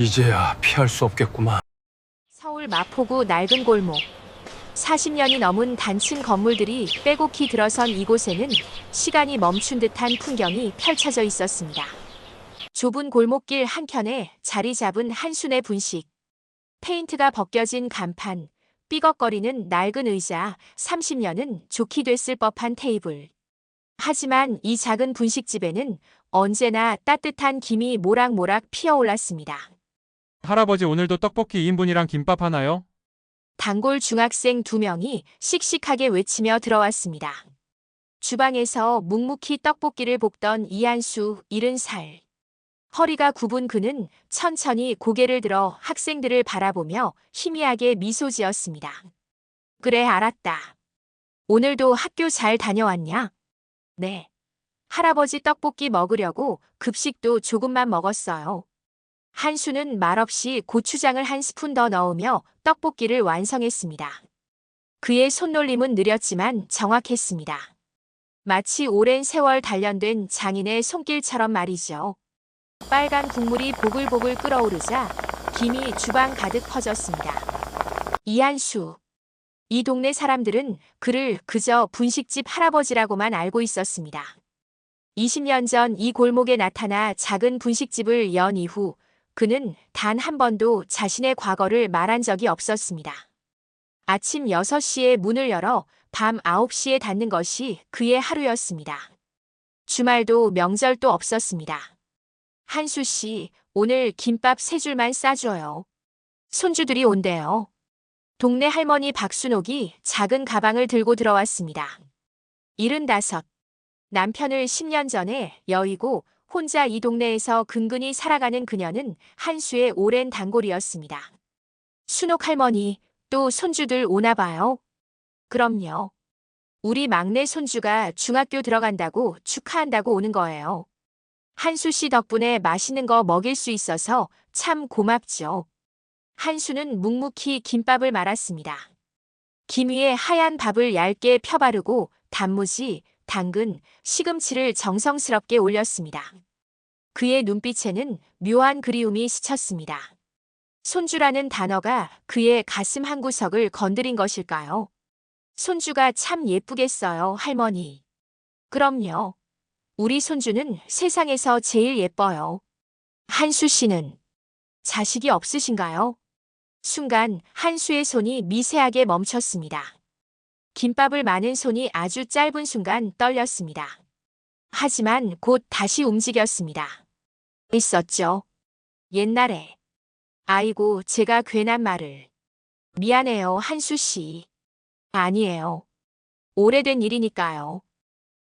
이제야 피할 수 없겠구만. 서울 마포구 낡은 골목. 40년이 넘은 단층 건물들이 빼곡히 들어선 이곳에는 시간이 멈춘 듯한 풍경이 펼쳐져 있었습니다. 좁은 골목길 한켠에 자리 잡은 한순의 분식. 페인트가 벗겨진 간판, 삐걱거리는 낡은 의자, 30년은 좋게 됐을 법한 테이블. 하지만 이 작은 분식집에는 언제나 따뜻한 김이 모락모락 피어올랐습니다. 할아버지 오늘도 떡볶이 2인분이랑 김밥 하나요? 단골 중학생 2명이 씩씩하게 외치며 들어왔습니다. 주방에서 묵묵히 떡볶이를 볶던 이한수 70살. 허리가 굽은 그는 천천히 고개를 들어 학생들을 바라보며 희미하게 미소 지었습니다. 그래, 알았다. 오늘도 학교 잘 다녀왔냐? 네. 할아버지 떡볶이 먹으려고 급식도 조금만 먹었어요. 한수는 말없이 고추장을 한 스푼 더 넣으며 떡볶이를 완성했습니다. 그의 손놀림은 느렸지만 정확했습니다. 마치 오랜 세월 단련된 장인의 손길처럼 말이죠. 빨간 국물이 보글보글 끓어오르자 김이 주방 가득 퍼졌습니다. 이한수. 이 동네 사람들은 그를 그저 분식집 할아버지라고만 알고 있었습니다. 20년 전 이 골목에 나타나 작은 분식집을 연 이후 그는 단 한 번도 자신의 과거를 말한 적이 없었습니다. 아침 6시에 문을 열어 밤 9시에 닫는 것이 그의 하루였습니다. 주말도 명절도 없었습니다. 한수 씨, 오늘 김밥 3줄만 싸줘요. 손주들이 온대요. 동네 할머니 박순옥이 작은 가방을 들고 들어왔습니다. 75. 남편을 10년 전에 여의고 혼자 이 동네에서 근근히 살아가는 그녀는 한수의 오랜 단골이었습니다. 순옥 할머니, 또 손주들 오나 봐요? 그럼요. 우리 막내 손주가 중학교 들어간다고 축하한다고 오는 거예요. 한수 씨 덕분에 맛있는 거 먹일 수 있어서 참 고맙죠. 한수는 묵묵히 김밥을 말았습니다. 김 위에 하얀 밥을 얇게 펴바르고 단무지, 당근, 시금치를 정성스럽게 올렸습니다. 그의 눈빛에는 묘한 그리움이 스쳤습니다. 손주라는 단어가 그의 가슴 한구석을 건드린 것일까요? 손주가 참 예쁘겠어요, 할머니. 그럼요. 우리 손주는 세상에서 제일 예뻐요. 한수 씨는 자식이 없으신가요? 순간 한수의 손이 미세하게 멈췄습니다. 김밥을 마는 손이 아주 짧은 순간 떨렸습니다. 하지만 곧 다시 움직였습니다. 있었죠. 옛날에. 아이고, 제가 괜한 말을. 미안해요, 한수 씨. 아니에요. 오래된 일이니까요.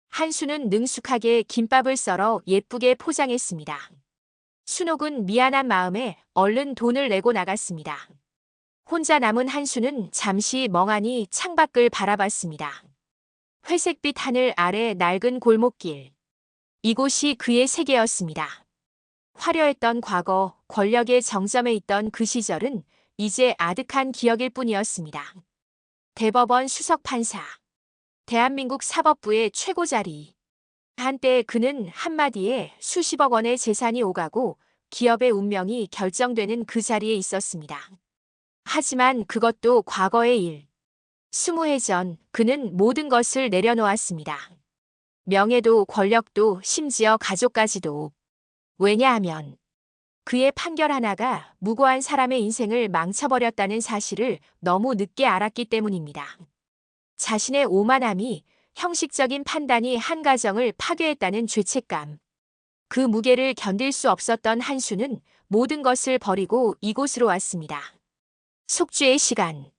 한수는 능숙하게 김밥을 썰어 예쁘게 포장했습니다. 순옥은 미안한 마음에 얼른 돈을 내고 나갔습니다. 혼자 남은 한수는 잠시 멍하니 창밖을 바라봤습니다. 회색빛 하늘 아래 낡은 골목길. 이곳이 그의 세계였습니다. 화려했던 과거, 권력의 정점에 있던 그 시절은 이제 아득한 기억일 뿐이었습니다. 대법원 수석판사. 대한민국 사법부의 최고 자리. 한때 그는 한마디에 수십억 원의 재산이 오가고 기업의 운명이 결정되는 그 자리에 있었습니다. 하지만 그것도 과거의 일. 20해 전 그는 모든 것을 내려놓았습니다. 명예도 권력도 심지어 가족까지도. 왜냐하면 그의 판결 하나가 무고한 사람의 인생을 망쳐버렸다는 사실을 너무 늦게 알았기 때문입니다. 자신의 오만함이 형식적인 판단이 한 가정을 파괴했다는 죄책감. 그 무게를 견딜 수 없었던 한수는 모든 것을 버리고 이곳으로 왔습니다. 속죄의 시간.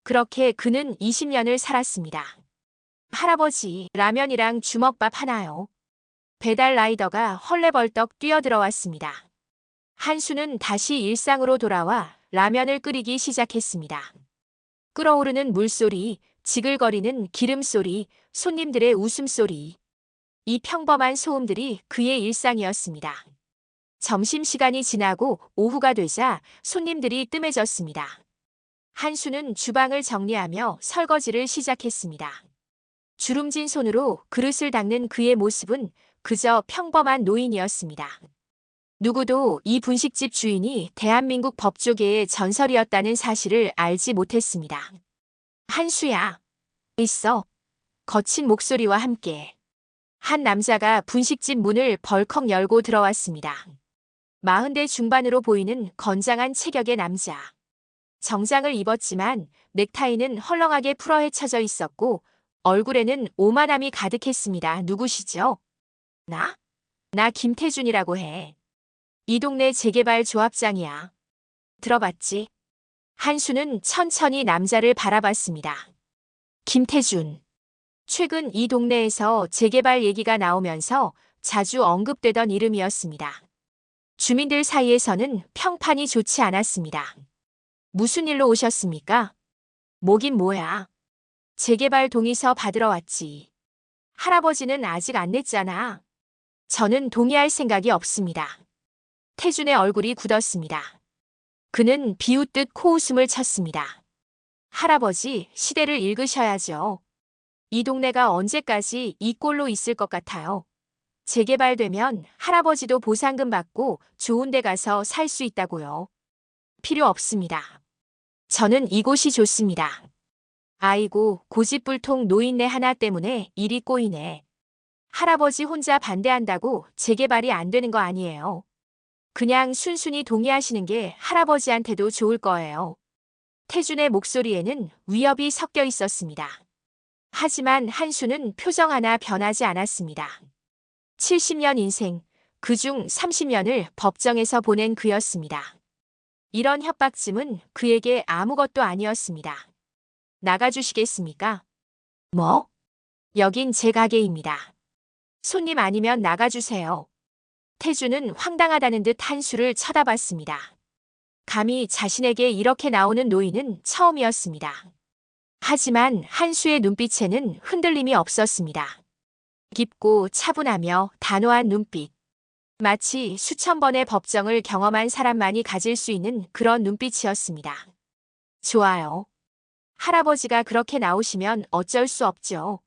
그렇게 그는 20년을 살았습니다. 할아버지, 라면이랑 주먹밥 하나요? 배달 라이더가 헐레벌떡 뛰어들어왔습니다. 한수는 다시 일상으로 돌아와 라면을 끓이기 시작했습니다. 끓어오르는 물소리, 지글거리는 기름소리, 손님들의 웃음소리. 이 평범한 소음들이 그의 일상이었습니다. 점심시간이 지나고 오후가 되자 손님들이 뜸해졌습니다. 한수는 주방을 정리하며 설거지를 시작했습니다. 주름진 손으로 그릇을 닦는 그의 모습은 그저 평범한 노인이었습니다. 누구도 이 분식집 주인이 대한민국 법조계의 전설이었다는 사실을 알지 못했습니다. 한수야, 있어. 거친 목소리와 함께 한 남자가 분식집 문을 벌컥 열고 들어왔습니다. 40대 중반으로 보이는 건장한 체격의 남자. 정장을 입었지만 넥타이는 헐렁하게 풀어 헤쳐져 있었고 얼굴에는 오만함이 가득했습니다. 누구시죠? 나 김태준이라고 해. 이 동네 재개발 조합장이야. 들어봤지? 한수는 천천히 남자를 바라봤습니다. 김태준. 최근 이 동네에서 재개발 얘기가 나오면서 자주 언급되던 이름이었습니다. 주민들 사이에서는 평판이 좋지 않았습니다. 무슨 일로 오셨습니까? 뭐긴 뭐야. 재개발 동의서 받으러 왔지. 할아버지는 아직 안 냈잖아. 저는 동의할 생각이 없습니다. 태준의 얼굴이 굳었습니다. 그는 비웃듯 코웃음을 쳤습니다. 할아버지, 시대를 읽으셔야죠. 이 동네가 언제까지 이 꼴로 있을 것 같아요. 재개발되면 할아버지도 보상금 받고 좋은 데 가서 살 수 있다고요. 필요 없습니다. 저는 이곳이 좋습니다. 아이고, 고집불통 노인네 하나 때문에 일이 꼬이네. 할아버지 혼자 반대한다고 재개발이 안 되는 거 아니에요. 그냥 순순히 동의하시는 게 할아버지한테도 좋을 거예요. 태준의 목소리에는 위협이 섞여 있었습니다. 하지만 한수는 표정 하나 변하지 않았습니다. 70년 인생, 그중 30년을 법정에서 보낸 그였습니다. 이런 협박짐은 그에게 아무것도 아니었습니다. 나가주시겠습니까? 뭐? 여긴 제 가게입니다. 손님 아니면 나가주세요. 태준은 황당하다는 듯 한수를 쳐다봤습니다. 감히 자신에게 이렇게 나오는 노인은 처음이었습니다. 하지만 한수의 눈빛에는 흔들림이 없었습니다. 깊고 차분하며 단호한 눈빛. 마치 수천 번의 법정을 경험한 사람만이 가질 수 있는 그런 눈빛이었습니다. 좋아요. 할아버지가 그렇게 나오시면 어쩔 수 없죠.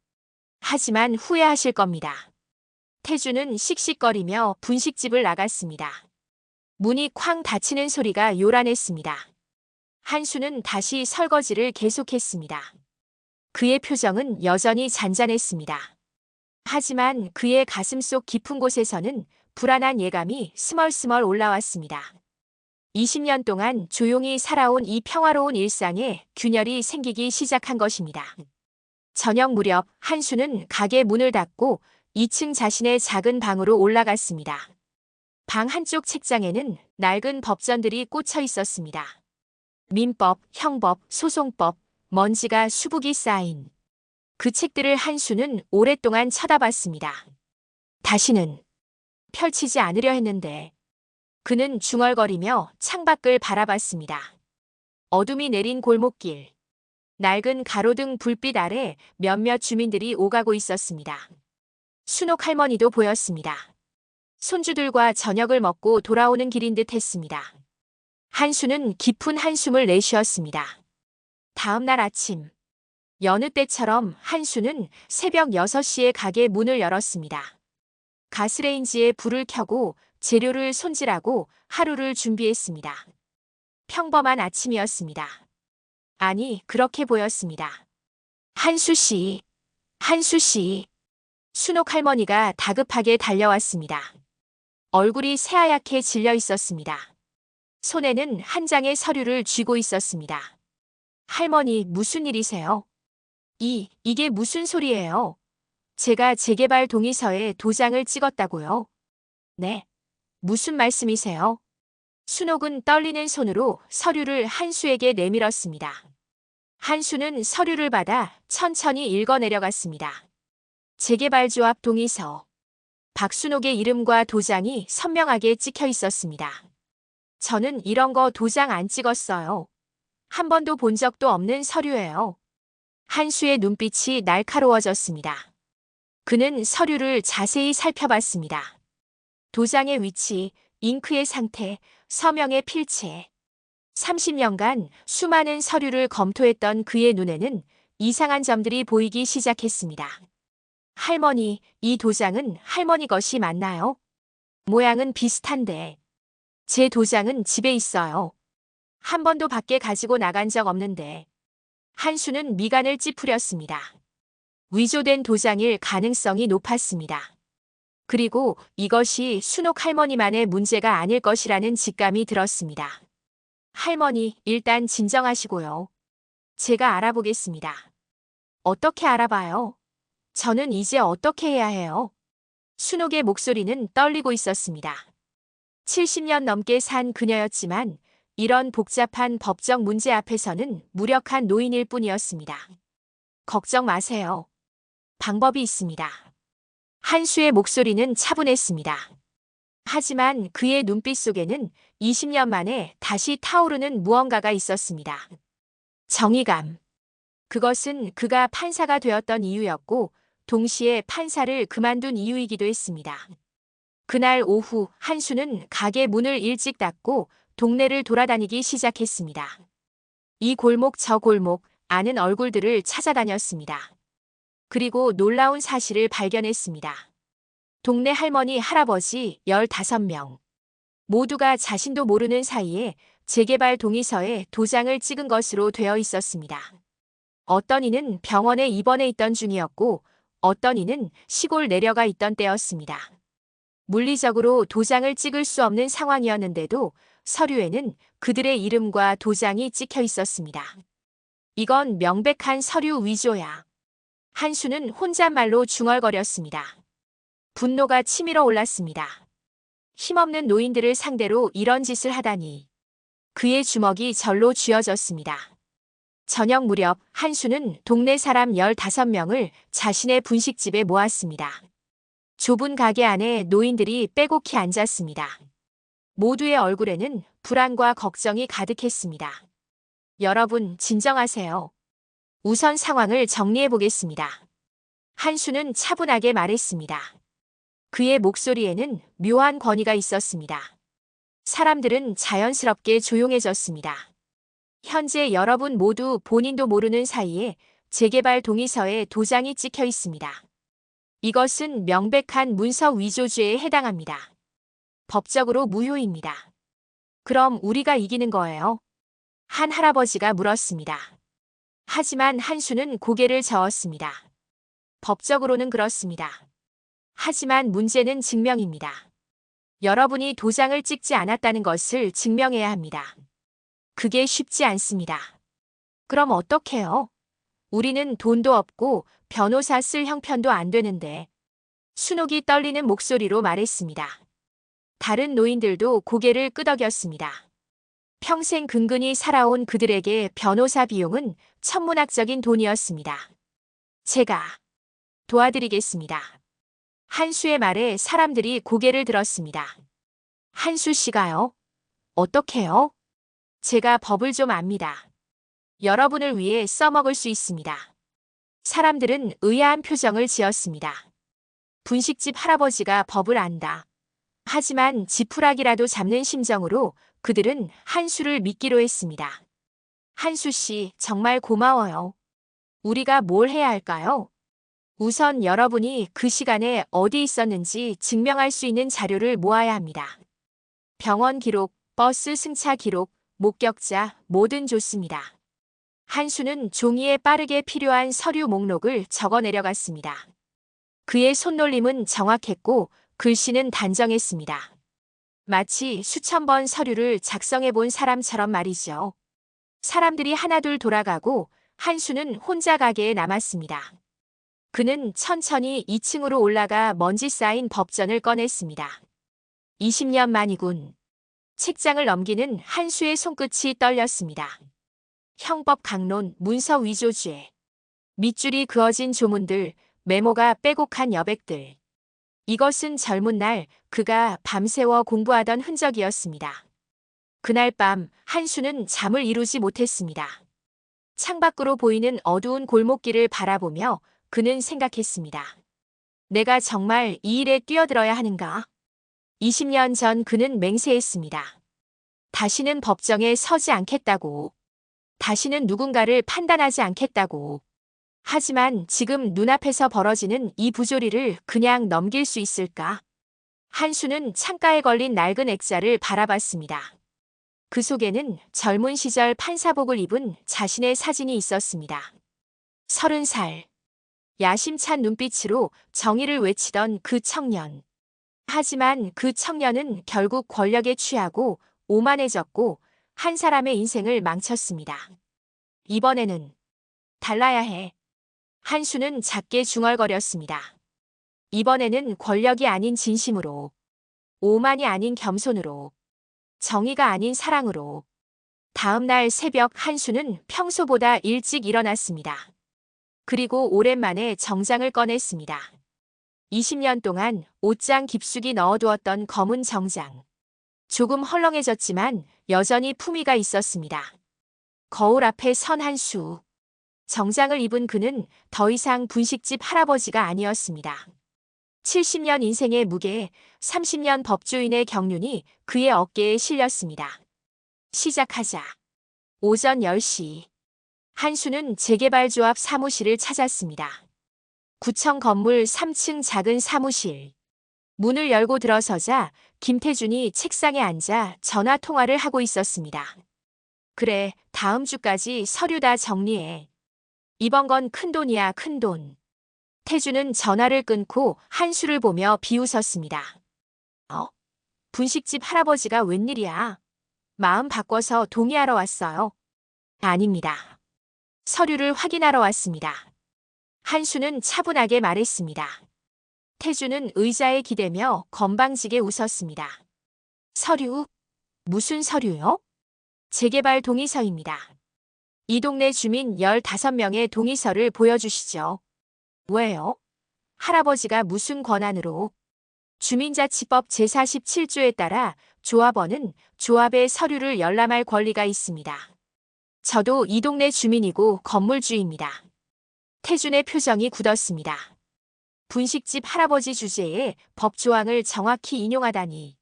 하지만 후회하실 겁니다. 태준은 씩씩거리며 분식집을 나갔습니다. 문이 쾅 닫히는 소리가 요란했습니다. 한수는 다시 설거지를 계속했습니다. 그의 표정은 여전히 잔잔했습니다. 하지만 그의 가슴속 깊은 곳에서는 불안한 예감이 스멀스멀 올라왔습니다. 20년 동안 조용히 살아온 이 평화로운 일상에 균열이 생기기 시작한 것입니다. 저녁 무렵 한수는 가게 문을 닫고 2층 자신의 작은 방으로 올라갔습니다. 방 한쪽 책장에는 낡은 법전들이 꽂혀 있었습니다. 민법, 형법, 소송법, 먼지가 수북이 쌓인 그 책들을 한수는 오랫동안 쳐다봤습니다. 다시는 펼치지 않으려 했는데 그는 중얼거리며 창밖을 바라봤습니다. 어둠이 내린 골목길. 낡은 가로등 불빛 아래 몇몇 주민들이 오가고 있었습니다. 순옥 할머니도 보였습니다. 손주들과 저녁을 먹고 돌아오는 길인 듯 했습니다. 한수는 깊은 한숨을 내쉬었습니다. 다음 날 아침. 여느 때처럼 한수는 새벽 6시에 가게 문을 열었습니다. 가스레인지에 불을 켜고 재료를 손질하고 하루를 준비했습니다. 평범한 아침이었습니다. 아니, 그렇게 보였습니다. 한수 씨, 한수 씨. 순옥 할머니가 다급하게 달려왔습니다. 얼굴이 새하얗게 질려 있었습니다. 손에는 한 장의 서류를 쥐고 있었습니다. 할머니, 무슨 일이세요? 이게 무슨 소리예요? 제가 재개발 동의서에 도장을 찍었다고요? 네. 무슨 말씀이세요? 순옥은 떨리는 손으로 서류를 한수에게 내밀었습니다. 한수는 서류를 받아 천천히 읽어내려갔습니다. 재개발조합 동의서. 박순옥의 이름과 도장이 선명하게 찍혀 있었습니다. 저는 이런 거 도장 안 찍었어요. 한 번도 본 적도 없는 서류예요. 한수의 눈빛이 날카로워졌습니다. 그는 서류를 자세히 살펴봤습니다. 도장의 위치, 잉크의 상태, 서명의 필체. 30년간 수많은 서류를 검토했던 그의 눈에는 이상한 점들이 보이기 시작했습니다. 할머니, 이 도장은 할머니 것이 맞나요? 모양은 비슷한데. 제 도장은 집에 있어요. 한 번도 밖에 가지고 나간 적 없는데. 한수는 미간을 찌푸렸습니다. 위조된 도장일 가능성이 높았습니다. 그리고 이것이 순옥 할머니만의 문제가 아닐 것이라는 직감이 들었습니다. 할머니, 일단 진정하시고요. 제가 알아보겠습니다. 어떻게 알아봐요? 저는 이제 어떻게 해야 해요? 순옥의 목소리는 떨리고 있었습니다. 70년 넘게 산 그녀였지만 이런 복잡한 법적 문제 앞에서는 무력한 노인일 뿐이었습니다. 걱정 마세요. 방법이 있습니다. 한수의 목소리는 차분했습니다. 하지만 그의 눈빛 속에는 20년 만에 다시 타오르는 무언가가 있었습니다. 정의감. 그것은 그가 판사가 되었던 이유였고 동시에 판사를 그만둔 이유이기도 했습니다. 그날 오후 한수는 가게 문을 일찍 닫고 동네를 돌아다니기 시작했습니다. 이 골목 저 골목 아는 얼굴들을 찾아다녔습니다. 그리고 놀라운 사실을 발견했습니다. 동네 할머니, 할아버지 15명. 모두가 자신도 모르는 사이에 재개발 동의서에 도장을 찍은 것으로 되어 있었습니다. 어떤 이는 병원에 입원해 있던 중이었고 어떤 이는 시골 내려가 있던 때였습니다. 물리적으로 도장을 찍을 수 없는 상황이었는데도 서류에는 그들의 이름과 도장이 찍혀 있었습니다. 이건 명백한 서류 위조야. 한수는 혼잣말로 중얼거렸습니다. 분노가 치밀어 올랐습니다. 힘없는 노인들을 상대로 이런 짓을 하다니. 그의 주먹이 절로 쥐어졌습니다. 저녁 무렵 한수는 동네 사람 15명을 자신의 분식집에 모았습니다. 좁은 가게 안에 노인들이 빼곡히 앉았습니다. 모두의 얼굴에는 불안과 걱정이 가득했습니다. 여러분, 진정하세요. 우선 상황을 정리해 보겠습니다. 한수는 차분하게 말했습니다. 그의 목소리에는 묘한 권위가 있었습니다. 사람들은 자연스럽게 조용해졌습니다. 현재 여러분 모두 본인도 모르는 사이에 재개발 동의서에 도장이 찍혀 있습니다. 이것은 명백한 문서 위조죄에 해당합니다. 법적으로 무효입니다. 그럼 우리가 이기는 거예요? 한 할아버지가 물었습니다. 하지만 한수는 고개를 저었습니다. 법적으로는 그렇습니다. 하지만 문제는 증명입니다. 여러분이 도장을 찍지 않았다는 것을 증명해야 합니다. 그게 쉽지 않습니다. 그럼 어떡해요? 우리는 돈도 없고 변호사 쓸 형편도 안 되는데. 순옥이 떨리는 목소리로 말했습니다. 다른 노인들도 고개를 끄덕였습니다. 평생 근근히 살아온 그들에게 변호사 비용은 천문학적인 돈이었습니다. 제가 도와드리겠습니다. 한수의 말에 사람들이 고개를 들었습니다. 한수 씨가요? 어떻게요? 제가 법을 좀 압니다. 여러분을 위해 써먹을 수 있습니다. 사람들은 의아한 표정을 지었습니다. 분식집 할아버지가 법을 안다. 하지만 지푸라기라도 잡는 심정으로 그들은 한수를 믿기로 했습니다. 한수 씨, 정말 고마워요. 우리가 뭘 해야 할까요? 우선 여러분이 그 시간에 어디 있었는지 증명할 수 있는 자료를 모아야 합니다. 병원 기록, 버스 승차 기록, 목격자, 뭐든 좋습니다. 한수는 종이에 빠르게 필요한 서류 목록을 적어 내려갔습니다. 그의 손놀림은 정확했고 글씨는 단정했습니다. 마치 수천 번 서류를 작성해 본 사람처럼 말이죠. 사람들이 하나둘 돌아가고 한수는 혼자 가게에 남았습니다. 그는 천천히 2층으로 올라가 먼지 쌓인 법전을 꺼냈습니다. 20년 만이군. 책장을 넘기는 한수의 손끝이 떨렸습니다. 형법 강론, 문서 위조죄. 밑줄이 그어진 조문들, 메모가 빼곡한 여백들. 이것은 젊은 날 그가 밤새워 공부하던 흔적이었습니다. 그날 밤 한수는 잠을 이루지 못했습니다. 창밖으로 보이는 어두운 골목길을 바라보며 그는 생각했습니다. 내가 정말 이 일에 뛰어들어야 하는가? 20년 전 그는 맹세했습니다. 다시는 법정에 서지 않겠다고. 다시는 누군가를 판단하지 않겠다고. 하지만 지금 눈앞에서 벌어지는 이 부조리를 그냥 넘길 수 있을까? 한수는 창가에 걸린 낡은 액자를 바라봤습니다. 그 속에는 젊은 시절 판사복을 입은 자신의 사진이 있었습니다. 30살. 야심찬 눈빛으로 정의를 외치던 그 청년. 하지만 그 청년은 결국 권력에 취하고 오만해졌고 한 사람의 인생을 망쳤습니다. 이번에는 달라야 해. 한수는 작게 중얼거렸습니다. 이번에는 권력이 아닌 진심으로, 오만이 아닌 겸손으로, 정의가 아닌 사랑으로. 다음 날 새벽 한수는 평소보다 일찍 일어났습니다. 그리고 오랜만에 정장을 꺼냈습니다. 20년 동안 옷장 깊숙이 넣어두었던 검은 정장. 조금 헐렁해졌지만 여전히 품위가 있었습니다. 거울 앞에 선 한수. 정장을 입은 그는 더 이상 분식집 할아버지가 아니었습니다. 70년 인생의 무게, 30년 법조인의 경륜이 그의 어깨에 실렸습니다. 시작하자. 오전 10시. 한수는 재개발조합 사무실을 찾았습니다. 구청 건물 3층 작은 사무실. 문을 열고 들어서자 김태준이 책상에 앉아 전화 통화를 하고 있었습니다. 그래, 다음 주까지 서류 다 정리해. 이번 건 큰돈이야, 큰돈. 태준은 전화를 끊고 한수를 보며 비웃었습니다. 분식집 할아버지가 웬일이야? 마음 바꿔서 동의하러 왔어요. 아닙니다. 서류를 확인하러 왔습니다. 한수는 차분하게 말했습니다. 태준은 의자에 기대며 건방지게 웃었습니다. 서류? 무슨 서류요? 재개발 동의서입니다. 이 동네 주민 15명의 동의서를 보여주시죠. 왜요? 할아버지가 무슨 권한으로? 주민자치법 제47조에 따라 조합원은 조합의 서류를 열람할 권리가 있습니다. 저도 이 동네 주민이고 건물주입니다. 태준의 표정이 굳었습니다. 분식집 할아버지 주제에 법조항을 정확히 인용하다니.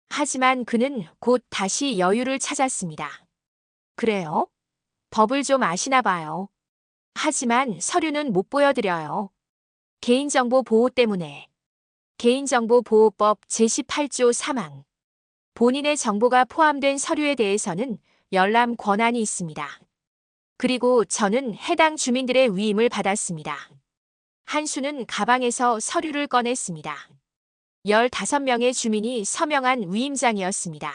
하지만 그는 곧 다시 여유를 찾았습니다. 그래요? 법을 좀 아시나 봐요. 하지만 서류는 못 보여드려요. 개인정보 보호 때문에. 개인정보보호법 제18조 3항. 본인의 정보가 포함된 서류에 대해서는 열람 권한이 있습니다. 그리고 저는 해당 주민들의 위임을 받았습니다. 한수는 가방에서 서류를 꺼냈습니다. 15명의 주민이 서명한 위임장이었습니다.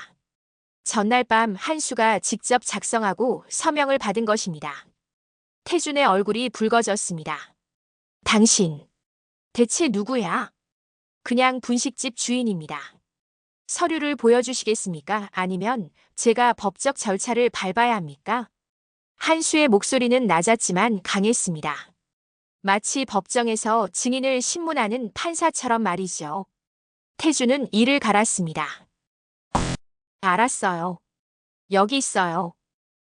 전날 밤 한수가 직접 작성하고 서명을 받은 것입니다. 태준의 얼굴이 붉어졌습니다. 당신, 대체 누구야? 그냥 분식집 주인입니다. 서류를 보여주시겠습니까? 아니면 제가 법적 절차를 밟아야 합니까? 한수의 목소리는 낮았지만 강했습니다. 마치 법정에서 증인을 신문하는 판사처럼 말이죠. 태준은 이를 갈았습니다. 알았어요. 여기 있어요.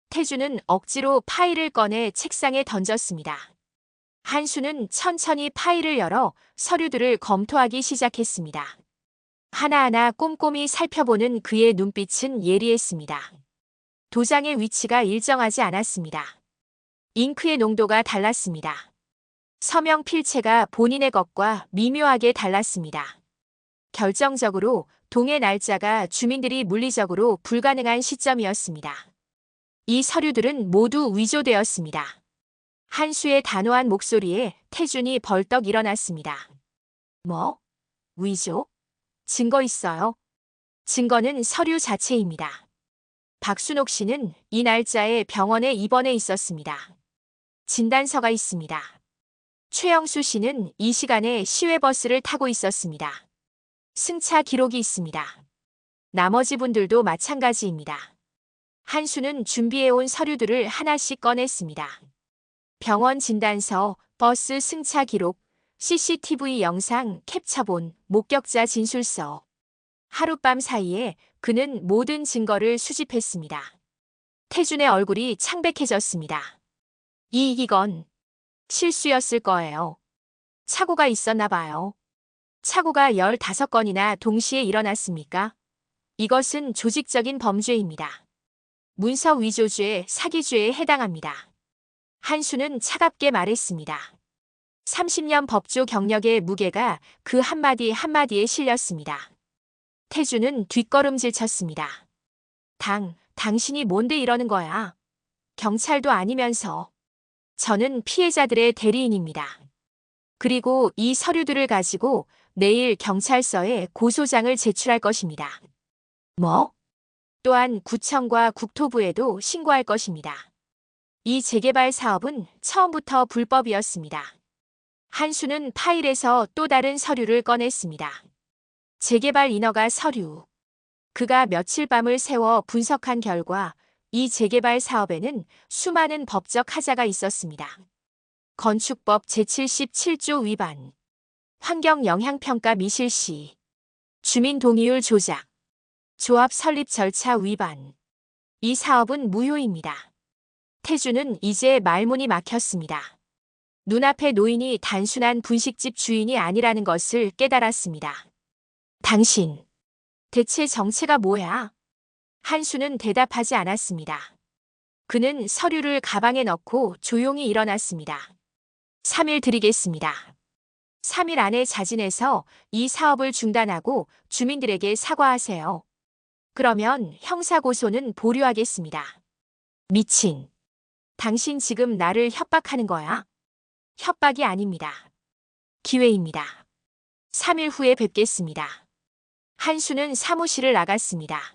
태준은 억지로 파일을 꺼내 책상에 던졌습니다. 한수는 천천히 파일을 열어 서류들을 검토하기 시작했습니다. 하나하나 꼼꼼히 살펴보는 그의 눈빛은 예리했습니다. 도장의 위치가 일정하지 않았습니다. 잉크의 농도가 달랐습니다. 서명 필체가 본인의 것과 미묘하게 달랐습니다. 결정적으로 동의 날짜가 주민들이 물리적으로 불가능한 시점이었습니다. 이 서류들은 모두 위조되었습니다. 한수의 단호한 목소리에 태준이 벌떡 일어났습니다. 뭐? 위조? 증거 있어요? 증거는 서류 자체입니다. 박순옥 씨는 이 날짜에 병원에 입원해 있었습니다. 진단서가 있습니다. 최영수 씨는 이 시간에 시외버스를 타고 있었습니다. 승차 기록이 있습니다. 나머지 분들도 마찬가지입니다. 한수는 준비해온 서류들을 하나씩 꺼냈습니다. 병원 진단서, 버스 승차 기록, CCTV 영상 캡처본, 목격자 진술서. 하룻밤 사이에 그는 모든 증거를 수집했습니다. 태준의 얼굴이 창백해졌습니다. 이건 실수였을 거예요. 착오가 있었나 봐요. 착오가 15건이나 동시에 일어났습니까? 이것은 조직적인 범죄입니다. 문서 위조죄, 사기죄에 해당합니다. 한수는 차갑게 말했습니다. 30년 법조 경력의 무게가 그 한마디 한마디에 실렸습니다. 태주는 뒷걸음질 쳤습니다. 당신이 뭔데 이러는 거야? 경찰도 아니면서. 저는 피해자들의 대리인입니다. 그리고 이 서류들을 가지고 내일 경찰서에 고소장을 제출할 것입니다. 뭐? 또한 구청과 국토부에도 신고할 것입니다. 이 재개발 사업은 처음부터 불법이었습니다. 한수는 파일에서 또 다른 서류를 꺼냈습니다. 재개발 인허가 서류. 그가 며칠 밤을 새워 분석한 결과 이 재개발 사업에는 수많은 법적 하자가 있었습니다. 건축법 제77조 위반, 환경영향평가 미실시, 주민동의율 조작, 조합 설립 절차 위반. 이 사업은 무효입니다. 태주는 이제 말문이 막혔습니다. 눈앞의 노인이 단순한 분식집 주인이 아니라는 것을 깨달았습니다. 당신, 대체 정체가 뭐야? 한수는 대답하지 않았습니다. 그는 서류를 가방에 넣고 조용히 일어났습니다. 3일 드리겠습니다. 3일 안에 자진해서 이 사업을 중단하고 주민들에게 사과하세요. 그러면 형사고소는 보류하겠습니다. 미친. 당신 지금 나를 협박하는 거야? 협박이 아닙니다. 기회입니다. 3일 후에 뵙겠습니다. 한수는 사무실을 나갔습니다.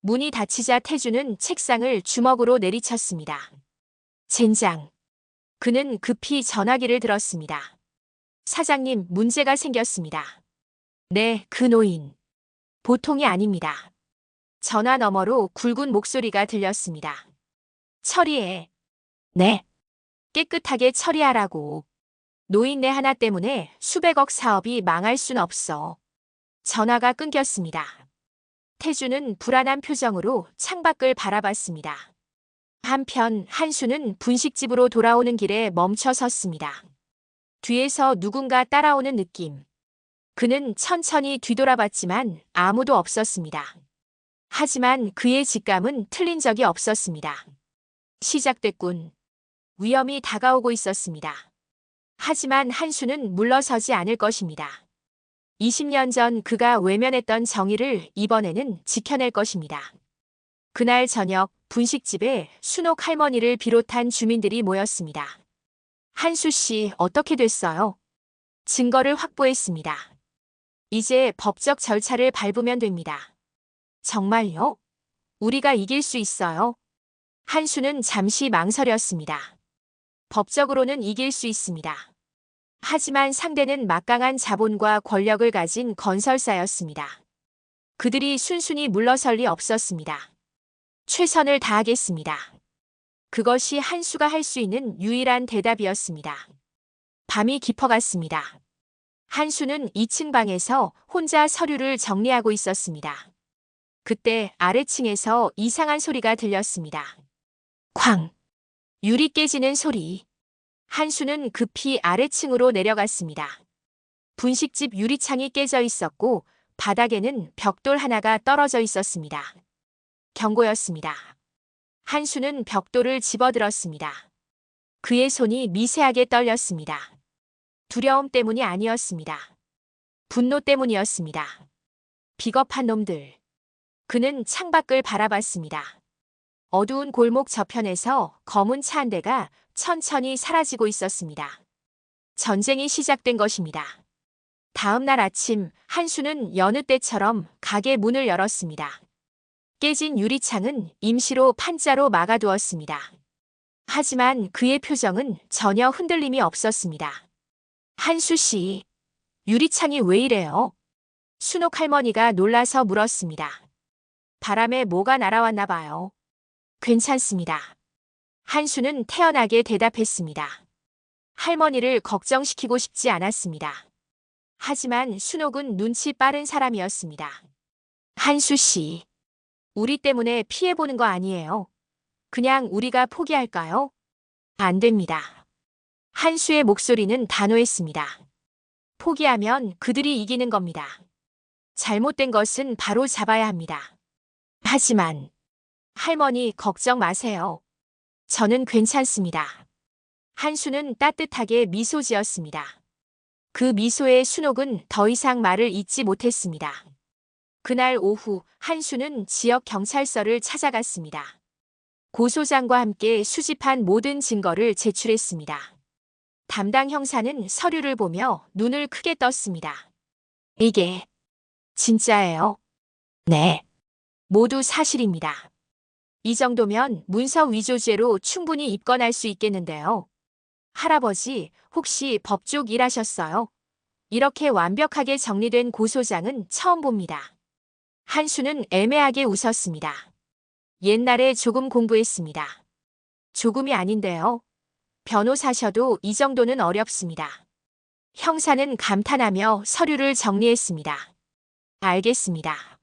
문이 닫히자 태주는 책상을 주먹으로 내리쳤습니다. 젠장. 그는 급히 전화기를 들었습니다. 사장님, 문제가 생겼습니다. 네, 그 노인. 보통이 아닙니다. 전화 너머로 굵은 목소리가 들렸습니다. 처리해. 네. 깨끗하게 처리하라고. 노인네 하나 때문에 수백억 사업이 망할 순 없어. 전화가 끊겼습니다. 태주는 불안한 표정으로 창밖을 바라봤습니다. 한편 한수는 분식집으로 돌아오는 길에 멈춰 섰습니다. 뒤에서 누군가 따라오는 느낌. 그는 천천히 뒤돌아봤지만 아무도 없었습니다. 하지만 그의 직감은 틀린 적이 없었습니다. 시작됐군. 위험이 다가오고 있었습니다. 하지만 한수는 물러서지 않을 것입니다. 20년 전 그가 외면했던 정의를 이번에는 지켜낼 것입니다. 그날 저녁 분식집에 순옥 할머니를 비롯한 주민들이 모였습니다. 한수 씨, 어떻게 됐어요? 증거를 확보했습니다. 이제 법적 절차를 밟으면 됩니다. 정말요? 우리가 이길 수 있어요? 한수는 잠시 망설였습니다. 법적으로는 이길 수 있습니다. 하지만 상대는 막강한 자본과 권력을 가진 건설사였습니다. 그들이 순순히 물러설 리 없었습니다. 최선을 다하겠습니다. 그것이 한수가 할 수 있는 유일한 대답이었습니다. 밤이 깊어갔습니다. 한수는 2층 방에서 혼자 서류를 정리하고 있었습니다. 그때 아래층에서 이상한 소리가 들렸습니다. 쾅! 유리 깨지는 소리. 한수는 급히 아래층으로 내려갔습니다. 분식집 유리창이 깨져 있었고 바닥에는 벽돌 하나가 떨어져 있었습니다. 경고였습니다. 한수는 벽돌을 집어들었습니다. 그의 손이 미세하게 떨렸습니다. 두려움 때문이 아니었습니다. 분노 때문이었습니다. 비겁한 놈들. 그는 창밖을 바라봤습니다. 어두운 골목 저편에서 검은 차 한 대가 천천히 사라지고 있었습니다. 전쟁이 시작된 것입니다. 다음 날 아침 한수는 여느 때처럼 가게 문을 열었습니다. 깨진 유리창은 임시로 판자로 막아두었습니다. 하지만 그의 표정은 전혀 흔들림이 없었습니다. 한수 씨, 유리창이 왜 이래요? 순옥 할머니가 놀라서 물었습니다. 바람에 뭐가 날아왔나 봐요. 괜찮습니다. 한수는 태연하게 대답했습니다. 할머니를 걱정시키고 싶지 않았습니다. 하지만 순옥은 눈치 빠른 사람이었습니다. 한수 씨, 우리 때문에 피해보는 거 아니에요. 그냥 우리가 포기할까요? 안 됩니다. 한수의 목소리는 단호했습니다. 포기하면 그들이 이기는 겁니다. 잘못된 것은 바로 잡아야 합니다. 하지만 할머니 걱정 마세요. 저는 괜찮습니다. 한수는 따뜻하게 미소 지었습니다. 그 미소에 순옥은 더 이상 말을 잇지 못했습니다. 그날 오후 한수는 지역 경찰서를 찾아갔습니다. 고소장과 함께 수집한 모든 증거를 제출했습니다. 담당 형사는 서류를 보며 눈을 크게 떴습니다. 이게 진짜예요? 네. 모두 사실입니다. 이 정도면 문서 위조죄로 충분히 입건할 수 있겠는데요. 할아버지, 혹시 법조 일하셨어요? 이렇게 완벽하게 정리된 고소장은 처음 봅니다. 한수는 애매하게 웃었습니다. 옛날에 조금 공부했습니다. 조금이 아닌데요. 변호사셔도 이 정도는 어렵습니다. 형사는 감탄하며 서류를 정리했습니다. 알겠습니다.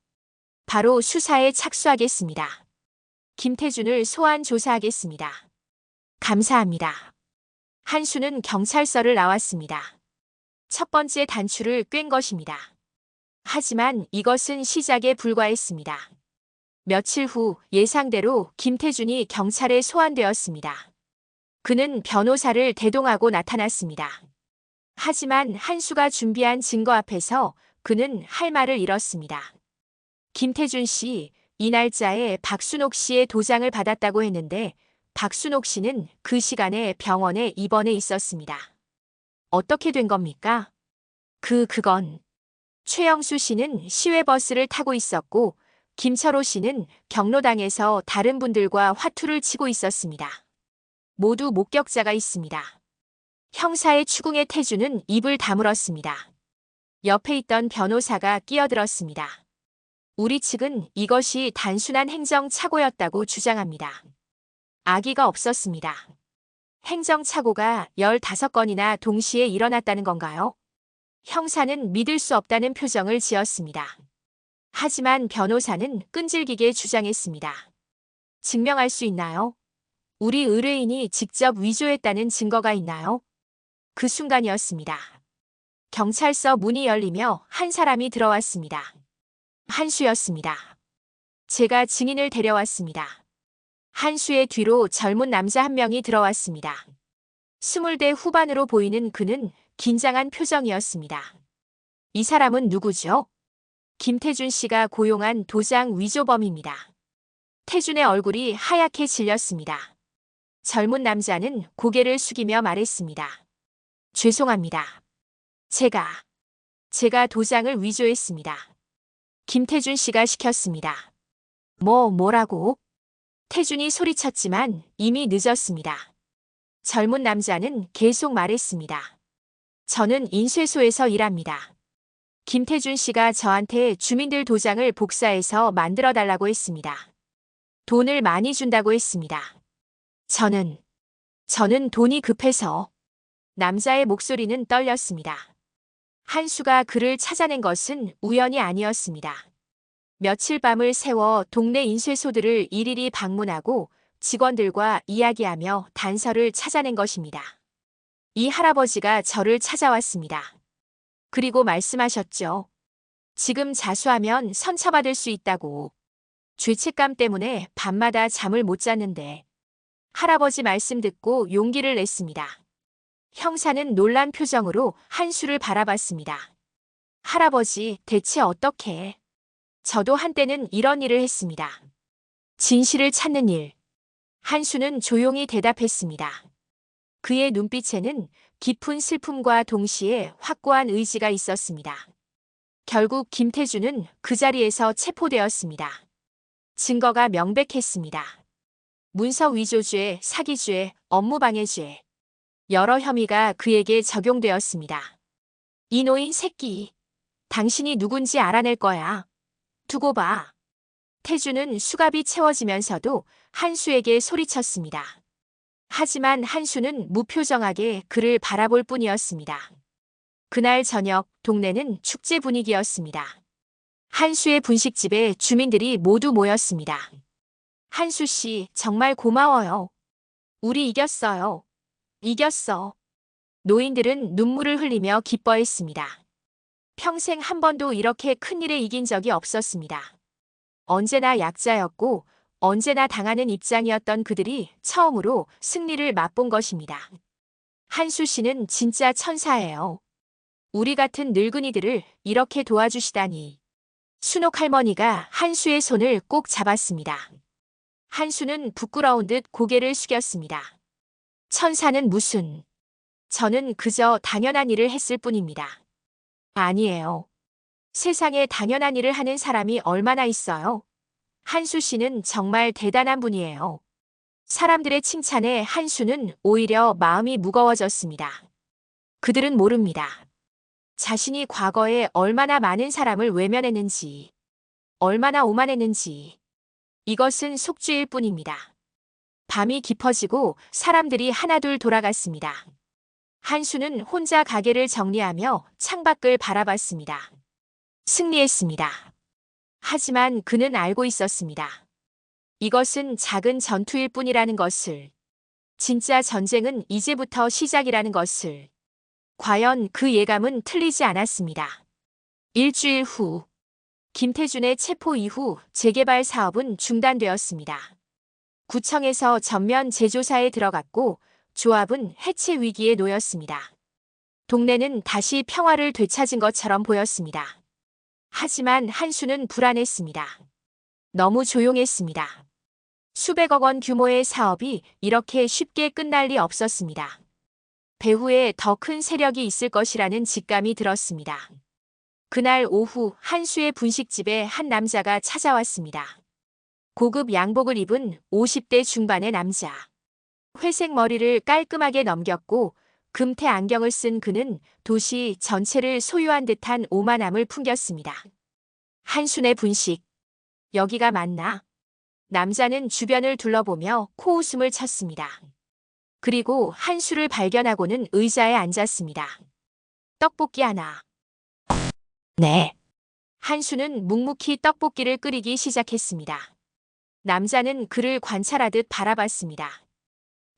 바로 수사에 착수하겠습니다. 김태준을 소환 조사하겠습니다. 감사합니다. 한수는 경찰서를 나왔습니다. 첫 번째 단추를 꿰은 것입니다. 하지만 이것은 시작에 불과했습니다. 며칠 후 예상대로 김태준이 경찰에 소환되었습니다. 그는 변호사를 대동하고 나타났습니다. 하지만 한수가 준비한 증거 앞에서 그는 할 말을 잃었습니다. 김태준 씨, 이 날짜에 박순옥 씨의 도장을 받았다고 했는데 박순옥 씨는 그 시간에 병원에 입원해 있었습니다. 어떻게 된 겁니까? 그건 최영수 씨는 시외버스를 타고 있었고 김철호 씨는 경로당에서 다른 분들과 화투를 치고 있었습니다. 모두 목격자가 있습니다. 형사의 추궁에 태준은 입을 다물었습니다. 옆에 있던 변호사가 끼어들었습니다. 우리 측은 이것이 단순한 행정착오였다고 주장합니다. 악의가 없었습니다. 행정착오가 15건이나 동시에 일어났다는 건가요? 형사는 믿을 수 없다는 표정을 지었습니다. 하지만 변호사는 끈질기게 주장했습니다. 증명할 수 있나요? 우리 의뢰인이 직접 위조했다는 증거가 있나요? 그 순간이었습니다. 경찰서 문이 열리며 한 사람이 들어왔습니다. 한수였습니다. 제가 증인을 데려왔습니다. 한수의 뒤로 젊은 남자 한 명이 들어왔습니다. 20대 후반으로 보이는 그는 긴장한 표정이었습니다. 이 사람은 누구죠? 김태준 씨가 고용한 도장 위조범입니다. 태준의 얼굴이 하얗게 질렸습니다. 젊은 남자는 고개를 숙이며 말했습니다. 죄송합니다. 제가 도장을 위조했습니다. 김태준 씨가 시켰습니다. 뭐라고? 태준이 소리쳤지만 이미 늦었습니다. 젊은 남자는 계속 말했습니다. 저는 인쇄소에서 일합니다. 김태준 씨가 저한테 주민들 도장을 복사해서 만들어 달라고 했습니다. 돈을 많이 준다고 했습니다. 저는 돈이 급해서. 남자의 목소리는 떨렸습니다. 한수가 그를 찾아낸 것은 우연이 아니었습니다. 며칠 밤을 새워 동네 인쇄소들을 일일이 방문하고 직원들과 이야기하며 단서를 찾아낸 것입니다. 이 할아버지가 저를 찾아왔습니다. 그리고 말씀하셨죠. 지금 자수하면 선처받을 수 있다고. 죄책감 때문에 밤마다 잠을 못 잤는데. 할아버지 말씀 듣고 용기를 냈습니다. 형사는 놀란 표정으로 한수를 바라봤습니다. 할아버지, 대체 어떻게? 저도 한때는 이런 일을 했습니다. 진실을 찾는 일. 한수는 조용히 대답했습니다. 그의 눈빛에는 깊은 슬픔과 동시에 확고한 의지가 있었습니다. 결국 김태준은 그 자리에서 체포되었습니다. 증거가 명백했습니다. 문서 위조죄, 사기죄, 업무방해죄. 여러 혐의가 그에게 적용되었습니다. 이노인 새끼. 당신이 누군지 알아낼 거야. 두고 봐. 태준은 수갑이 채워지면서도 한수에게 소리쳤습니다. 하지만 한수는 무표정하게 그를 바라볼 뿐이었습니다. 그날 저녁 동네는 축제 분위기였습니다. 한수의 분식집에 주민들이 모두 모였습니다. 한수 씨, 정말 고마워요. 우리 이겼어요. 이겼어. 노인들은 눈물을 흘리며 기뻐했습니다. 평생 한 번도 이렇게 큰일에 이긴 적이 없었습니다. 언제나 약자였고 언제나 당하는 입장이었던 그들이 처음으로 승리를 맛본 것입니다. 한수 씨는 진짜 천사예요. 우리 같은 늙은이들을 이렇게 도와주시다니. 순옥 할머니가 한수의 손을 꼭 잡았습니다. 한수는 부끄러운 듯 고개를 숙였습니다. 천사는 무슨? 저는 그저 당연한 일을 했을 뿐입니다. 아니에요. 세상에 당연한 일을 하는 사람이 얼마나 있어요? 한수 씨는 정말 대단한 분이에요. 사람들의 칭찬에 한수는 오히려 마음이 무거워졌습니다. 그들은 모릅니다. 자신이 과거에 얼마나 많은 사람을 외면했는지, 얼마나 오만했는지. 이것은 속죄일 뿐입니다. 밤이 깊어지고 사람들이 하나둘 돌아갔습니다. 한수는 혼자 가게를 정리하며 창밖을 바라봤습니다. 승리했습니다. 하지만 그는 알고 있었습니다. 이것은 작은 전투일 뿐이라는 것을. 진짜 전쟁은 이제부터 시작이라는 것을. 과연 그 예감은 틀리지 않았습니다. 일주일 후, 김태준의 체포 이후 재개발 사업은 중단되었습니다. 구청에서 전면 재조사에 들어갔고 조합은 해체 위기에 놓였습니다. 동네는 다시 평화를 되찾은 것처럼 보였습니다. 하지만 한수는 불안했습니다. 너무 조용했습니다. 수백억 원 규모의 사업이 이렇게 쉽게 끝날 리 없었습니다. 배후에 더 큰 세력이 있을 것이라는 직감이 들었습니다. 그날 오후 한수의 분식집에 한 남자가 찾아왔습니다. 고급 양복을 입은 50대 중반의 남자. 회색 머리를 깔끔하게 넘겼고 금태 안경을 쓴 그는 도시 전체를 소유한 듯한 오만함을 풍겼습니다. 한순의 분식. 여기가 맞나? 남자는 주변을 둘러보며 코웃음을 쳤습니다. 그리고 한수를 발견하고는 의자에 앉았습니다. 떡볶이 하나. 네. 한수는 묵묵히 떡볶이를 끓이기 시작했습니다. 남자는 그를 관찰하듯 바라봤습니다.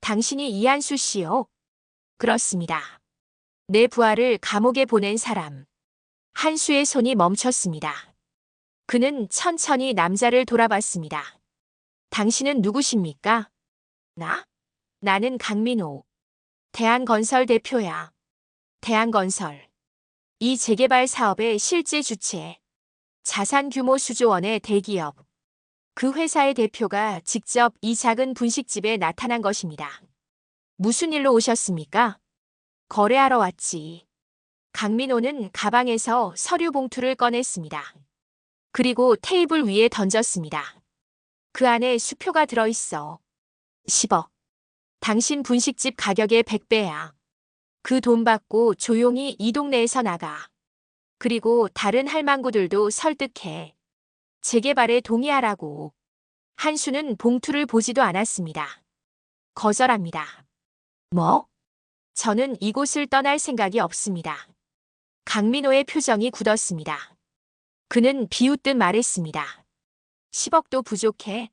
당신이 이한수 씨요? 그렇습니다. 내 부하를 감옥에 보낸 사람. 한수의 손이 멈췄습니다. 그는 천천히 남자를 돌아봤습니다. 당신은 누구십니까? 나? 나는 강민호. 대한건설 대표야. 대한건설. 이 재개발 사업의 실제 주체. 자산 규모 수조 원의 대기업. 그 회사의 대표가 직접 이 작은 분식집에 나타난 것입니다. 무슨 일로 오셨습니까? 거래하러 왔지. 강민호는 가방에서 서류 봉투를 꺼냈습니다. 그리고 테이블 위에 던졌습니다. 그 안에 수표가 들어있어. 10억. 당신 분식집 가격의 100배야. 그 돈 받고 조용히 이 동네에서 나가. 그리고 다른 할망구들도 설득해. 재개발에 동의하라고. 한수는 봉투를 보지도 않았습니다. 거절합니다. 뭐? 저는 이곳을 떠날 생각이 없습니다. 강민호의 표정이 굳었습니다. 그는 비웃듯 말했습니다. 10억도 부족해.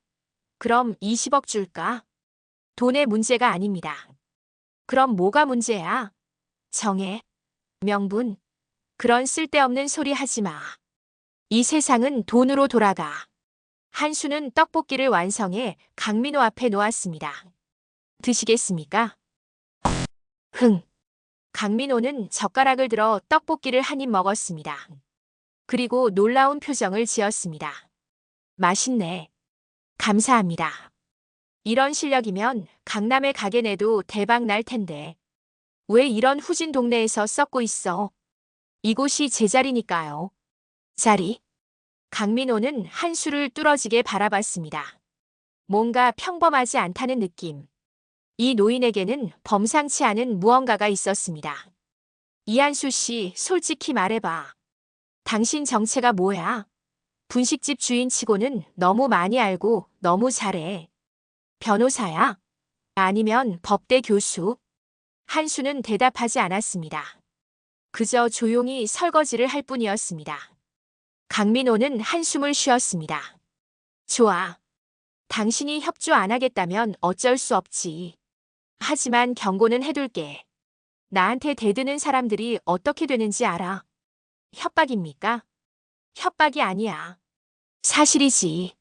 그럼 20억 줄까? 돈의 문제가 아닙니다. 그럼 뭐가 문제야? 정해. 명분. 그런 쓸데없는 소리 하지 마. 이 세상은 돈으로 돌아가. 한수는 떡볶이를 완성해 강민호 앞에 놓았습니다. 드시겠습니까? 흥. 강민호는 젓가락을 들어 떡볶이를 한 입 먹었습니다. 그리고 놀라운 표정을 지었습니다. 맛있네. 감사합니다. 이런 실력이면 강남의 가게 내도 대박 날 텐데. 왜 이런 후진 동네에서 썩고 있어? 이곳이 제 자리니까요. 자리? 강민호는 한수를 뚫어지게 바라봤습니다. 뭔가 평범하지 않다는 느낌. 이 노인에게는 범상치 않은 무언가가 있었습니다. 이한수 씨, 솔직히 말해봐. 당신 정체가 뭐야? 분식집 주인치고는 너무 많이 알고 너무 잘해. 변호사야? 아니면 법대 교수? 한수는 대답하지 않았습니다. 그저 조용히 설거지를 할 뿐이었습니다. 강민호는 한숨을 쉬었습니다. 좋아. 당신이 협조 안 하겠다면 어쩔 수 없지. 하지만 경고는 해둘게. 나한테 대드는 사람들이 어떻게 되는지 알아. 협박입니까? 협박이 아니야. 사실이지.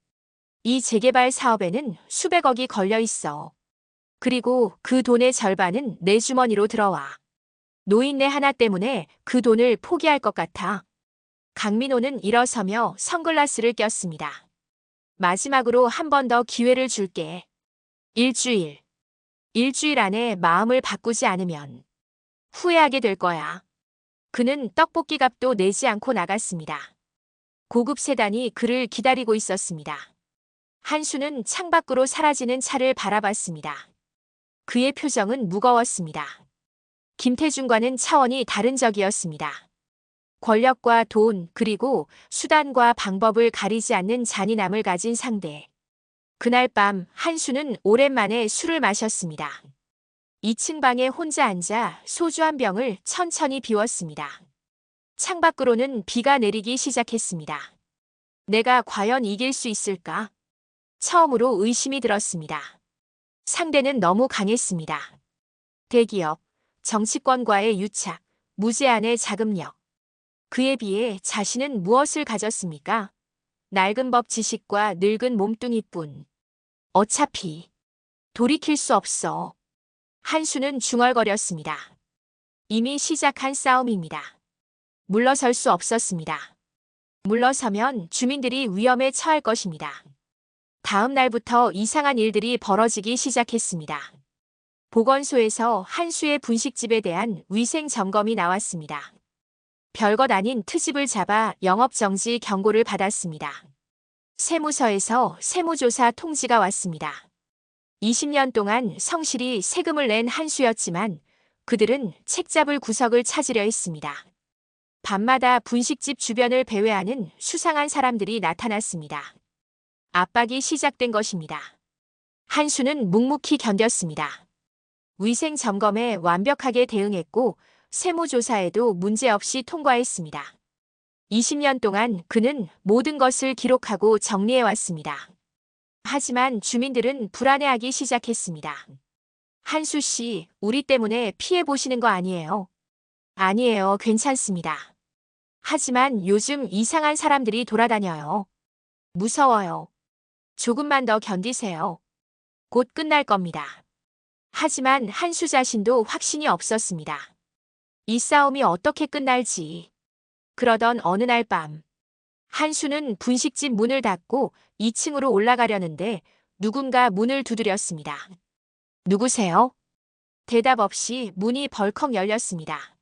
이 재개발 사업에는 수백억이 걸려 있어. 그리고 그 돈의 절반은 내 주머니로 들어와. 노인네 하나 때문에 그 돈을 포기할 것 같아. 강민호는 일어서며 선글라스를 꼈습니다. 마지막으로 한 번 더 기회를 줄게. 일주일 안에 마음을 바꾸지 않으면 후회하게 될 거야. 그는 떡볶이 값도 내지 않고 나갔습니다. 고급 세단이 그를 기다리고 있었습니다. 한수는 창밖으로 사라지는 차를 바라봤습니다. 그의 표정은 무거웠습니다. 김태준과는 차원이 다른 적이었습니다. 권력과 돈, 그리고 수단과 방법을 가리지 않는 잔인함을 가진 상대. 그날 밤 한수는 오랜만에 술을 마셨습니다. 2층 방에 혼자 앉아 소주 한 병을 천천히 비웠습니다. 창밖으로는 비가 내리기 시작했습니다. 내가 과연 이길 수 있을까? 처음으로 의심이 들었습니다. 상대는 너무 강했습니다. 대기업, 정치권과의 유착, 무제한의 자금력. 그에 비해 자신은 무엇을 가졌습니까? 낡은 법 지식과 늙은 몸뚱이뿐. 어차피 돌이킬 수 없어. 한수는 중얼거렸습니다. 이미 시작한 싸움입니다. 물러설 수 없었습니다. 물러서면 주민들이 위험에 처할 것입니다. 다음 날부터 이상한 일들이 벌어지기 시작했습니다. 보건소에서 한수의 분식집에 대한 위생 점검이 나왔습니다. 별것 아닌 트집을 잡아 영업정지 경고를 받았습니다. 세무서에서 세무조사 통지가 왔습니다. 20년 동안 성실히 세금을 낸 한수였지만 그들은 책잡을 구석을 찾으려 했습니다. 밤마다 분식집 주변을 배회하는 수상한 사람들이 나타났습니다. 압박이 시작된 것입니다. 한수는 묵묵히 견뎠습니다. 위생 점검에 완벽하게 대응했고 세무조사에도 문제없이 통과했습니다. 20년 동안 그는 모든 것을 기록하고 정리해왔습니다. 하지만 주민들은 불안해하기 시작했습니다. 한수 씨, 우리 때문에 피해 보시는 거 아니에요? 아니에요, 괜찮습니다. 하지만 요즘 이상한 사람들이 돌아다녀요. 무서워요. 조금만 더 견디세요. 곧 끝날 겁니다. 하지만 한수 자신도 확신이 없었습니다. 이 싸움이 어떻게 끝날지. 그러던 어느 날 밤, 한수는 분식집 문을 닫고 2층으로 올라가려는데 누군가 문을 두드렸습니다. 누구세요? 대답 없이 문이 벌컥 열렸습니다.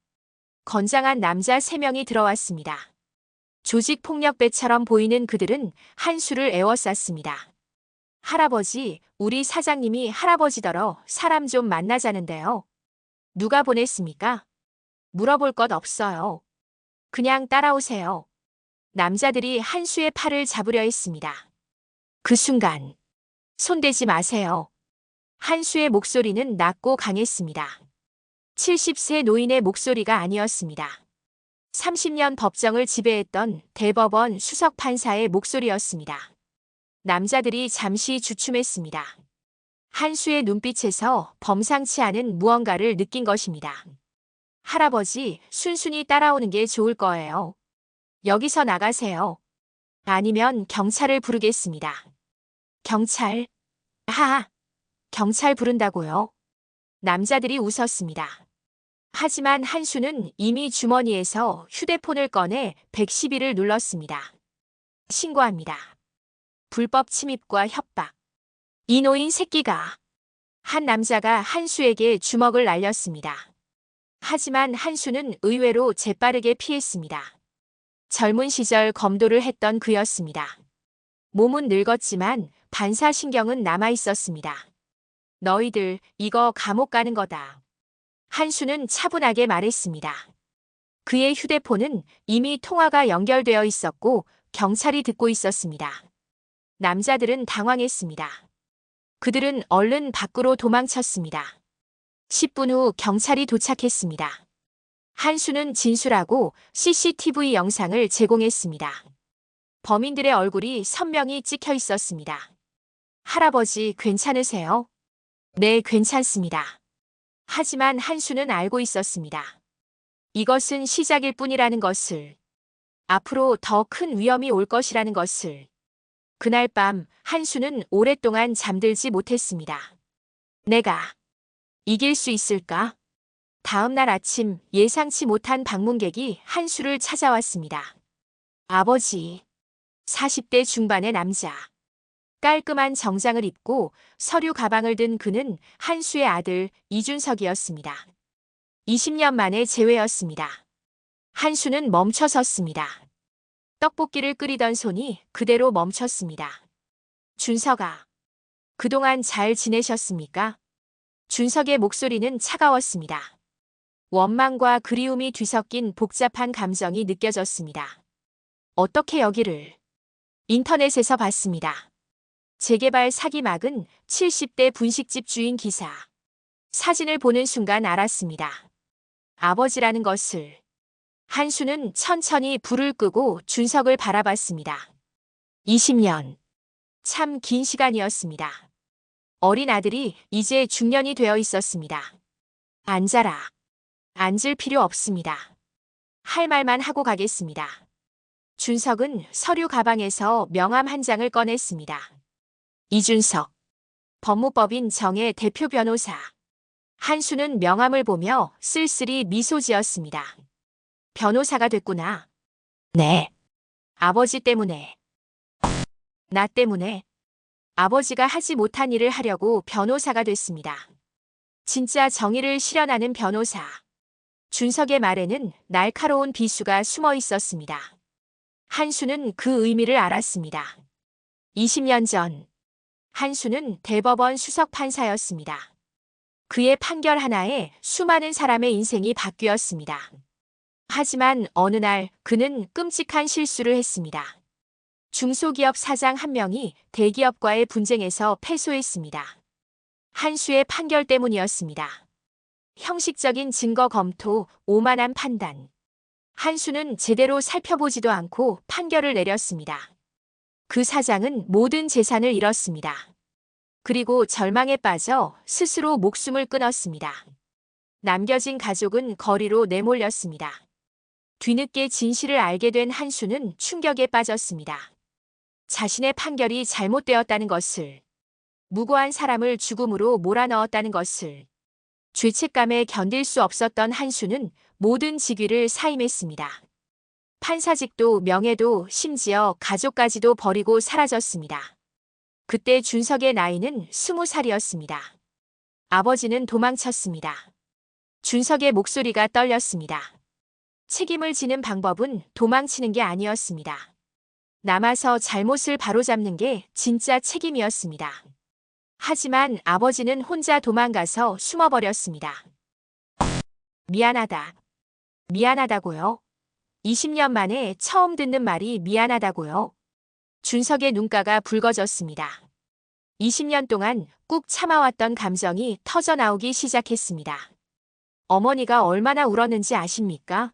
건장한 남자 3명이 들어왔습니다. 조직폭력배처럼 보이는 그들은 한수를 에워쌌습니다. 할아버지, 우리 사장님이 할아버지더러 사람 좀 만나자는데요. 누가 보냈습니까? 물어볼 것 없어요. 그냥 따라오세요. 남자들이 한수의 팔을 잡으려 했습니다. 그 순간, 손대지 마세요. 한수의 목소리는 낮고 강했습니다. 70세 노인의 목소리가 아니었습니다. 30년 법정을 지배했던 대법원 수석 판사의 목소리였습니다. 남자들이 잠시 주춤했습니다. 한수의 눈빛에서 범상치 않은 무언가를 느낀 것입니다. 할아버지, 순순히 따라오는 게 좋을 거예요. 여기서 나가세요. 아니면 경찰을 부르겠습니다. 경찰? 하하, 경찰 부른다고요? 남자들이 웃었습니다. 하지만 한수는 이미 주머니에서 휴대폰을 꺼내 112를 눌렀습니다. 신고합니다. 불법 침입과 협박. 이노인 새끼가. 한 남자가 한수에게 주먹을 날렸습니다. 하지만 한수는 의외로 재빠르게 피했습니다. 젊은 시절 검도를 했던 그였습니다. 몸은 늙었지만 반사신경은 남아있었습니다. 너희들 이거 감옥 가는 거다. 한수는 차분하게 말했습니다. 그의 휴대폰은 이미 통화가 연결되어 있었고 경찰이 듣고 있었습니다. 남자들은 당황했습니다. 그들은 얼른 밖으로 도망쳤습니다. 10분 후 경찰이 도착했습니다. 한수는 진술하고 CCTV 영상을 제공했습니다. 범인들의 얼굴이 선명히 찍혀 있었습니다. 할아버지 괜찮으세요? 네, 괜찮습니다. 하지만 한수는 알고 있었습니다. 이것은 시작일 뿐이라는 것을. 앞으로 더 큰 위험이 올 것이라는 것을. 그날 밤 한수는 오랫동안 잠들지 못했습니다. 내가 이길 수 있을까? 다음 날 아침 예상치 못한 방문객이 한수를 찾아왔습니다. 아버지. 40대 중반의 남자. 깔끔한 정장을 입고 서류 가방을 든 그는 한수의 아들 이준석이었습니다. 20년 만에 재회였습니다. 한수는 멈춰 섰습니다. 떡볶이를 끓이던 손이 그대로 멈췄습니다. 준석아, 그동안 잘 지내셨습니까? 준석의 목소리는 차가웠습니다. 원망과 그리움이 뒤섞인 복잡한 감정이 느껴졌습니다. 어떻게 여기를? 인터넷에서 봤습니다. 재개발 사기막은 70대 분식집 주인 기사. 사진을 보는 순간 알았습니다. 아버지라는 것을. 한수는 천천히 불을 끄고 준석을 바라봤습니다. 20년. 참 긴 시간이었습니다. 어린 아들이 이제 중년이 되어 있었습니다. 앉아라. 앉을 필요 없습니다. 할 말만 하고 가겠습니다. 준석은 서류 가방에서 명함 한 장을 꺼냈습니다. 이준석. 법무법인 정의 대표 변호사. 한수는 명함을 보며 쓸쓸히 미소 지었습니다. 변호사가 됐구나. 네. 아버지 때문에. 나 때문에. 아버지가 하지 못한 일을 하려고 변호사가 됐습니다. 진짜 정의를 실현하는 변호사. 준석의 말에는 날카로운 비수가 숨어 있었습니다. 한수는 그 의미를 알았습니다. 20년 전, 한수는 대법원 수석 판사였습니다. 그의 판결 하나에 수많은 사람의 인생이 바뀌었습니다. 하지만 어느 날 그는 끔찍한 실수를 했습니다. 중소기업 사장 한 명이 대기업과의 분쟁에서 패소했습니다. 한수의 판결 때문이었습니다. 형식적인 증거 검토, 오만한 판단. 한수는 제대로 살펴보지도 않고 판결을 내렸습니다. 그 사장은 모든 재산을 잃었습니다. 그리고 절망에 빠져 스스로 목숨을 끊었습니다. 남겨진 가족은 거리로 내몰렸습니다. 뒤늦게 진실을 알게 된 한수는 충격에 빠졌습니다. 자신의 판결이 잘못되었다는 것을, 무고한 사람을 죽음으로 몰아넣었다는 것을, 죄책감에 견딜 수 없었던 한수는 모든 직위를 사임했습니다. 판사직도 명예도 심지어 가족까지도 버리고 사라졌습니다. 그때 준석의 나이는 20살이었습니다. 아버지는 도망쳤습니다. 준석의 목소리가 떨렸습니다. 책임을 지는 방법은 도망치는 게 아니었습니다. 남아서 잘못을 바로잡는 게 진짜 책임이었습니다. 하지만 아버지는 혼자 도망가서 숨어버렸습니다. 미안하다. 미안하다고요? 20년 만에 처음 듣는 말이 미안하다고요? 준석의 눈가가 붉어졌습니다. 20년 동안 꾹 참아왔던 감정이 터져나오기 시작했습니다. 어머니가 얼마나 울었는지 아십니까?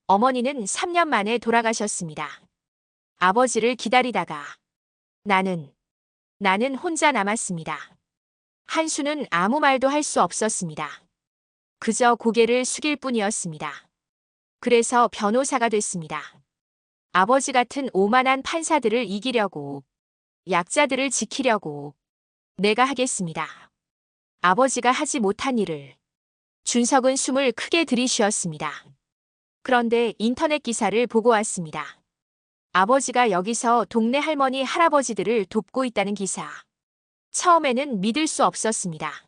어머니는 3년 만에 돌아가셨습니다. 아버지를 기다리다가 나는 혼자 남았습니다. 한수는 아무 말도 할 수 없었습니다. 그저 고개를 숙일 뿐이었습니다. 그래서 변호사가 됐습니다. 아버지 같은 오만한 판사들을 이기려고, 약자들을 지키려고 내가 하겠습니다. 아버지가 하지 못한 일을. 준석은 숨을 크게 들이쉬었습니다. 그런데 인터넷 기사를 보고 왔습니다. 아버지가 여기서 동네 할머니, 할아버지들을 돕고 있다는 기사. 처음에는 믿을 수 없었습니다.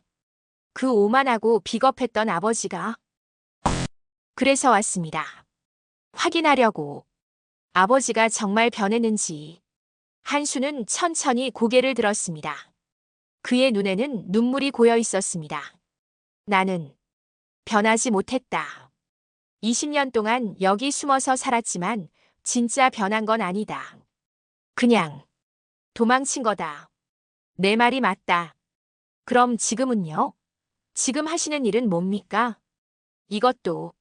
그 오만하고 비겁했던 아버지가. 그래서 왔습니다. 확인하려고. 아버지가 정말 변했는지. 한수는 천천히 고개를 들었습니다. 그의 눈에는 눈물이 고여 있었습니다. 나는 변하지 못했다. 20년 동안 여기 숨어서 살았지만 진짜 변한 건 아니다. 그냥 도망친 거다. 내 말이 맞다. 그럼 지금은요? 지금 하시는 일은 뭡니까? 이것도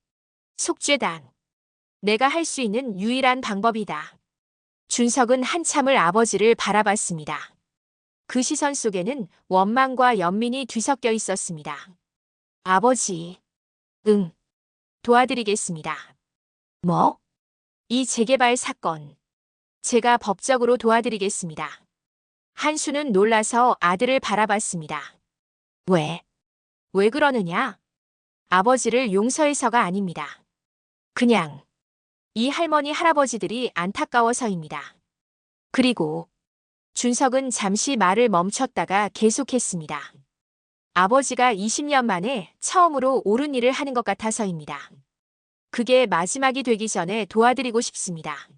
속죄당. 내가 할 수 있는 유일한 방법이다. 준석은 한참을 아버지를 바라봤습니다. 그 시선 속에는 원망과 연민이 뒤섞여 있었습니다. 아버지, 응, 도와드리겠습니다. 뭐? 이 재개발 사건. 제가 법적으로 도와드리겠습니다. 한수는 놀라서 아들을 바라봤습니다. 왜 그러느냐? 아버지를 용서해서가 아닙니다. 그냥 이 할머니 할아버지들이 안타까워서입니다. 그리고 준석은 잠시 말을 멈췄다가 계속했습니다. 아버지가 20년 만에 처음으로 옳은 일을 하는 것 같아서입니다. 그게 마지막이 되기 전에 도와드리고 싶습니다.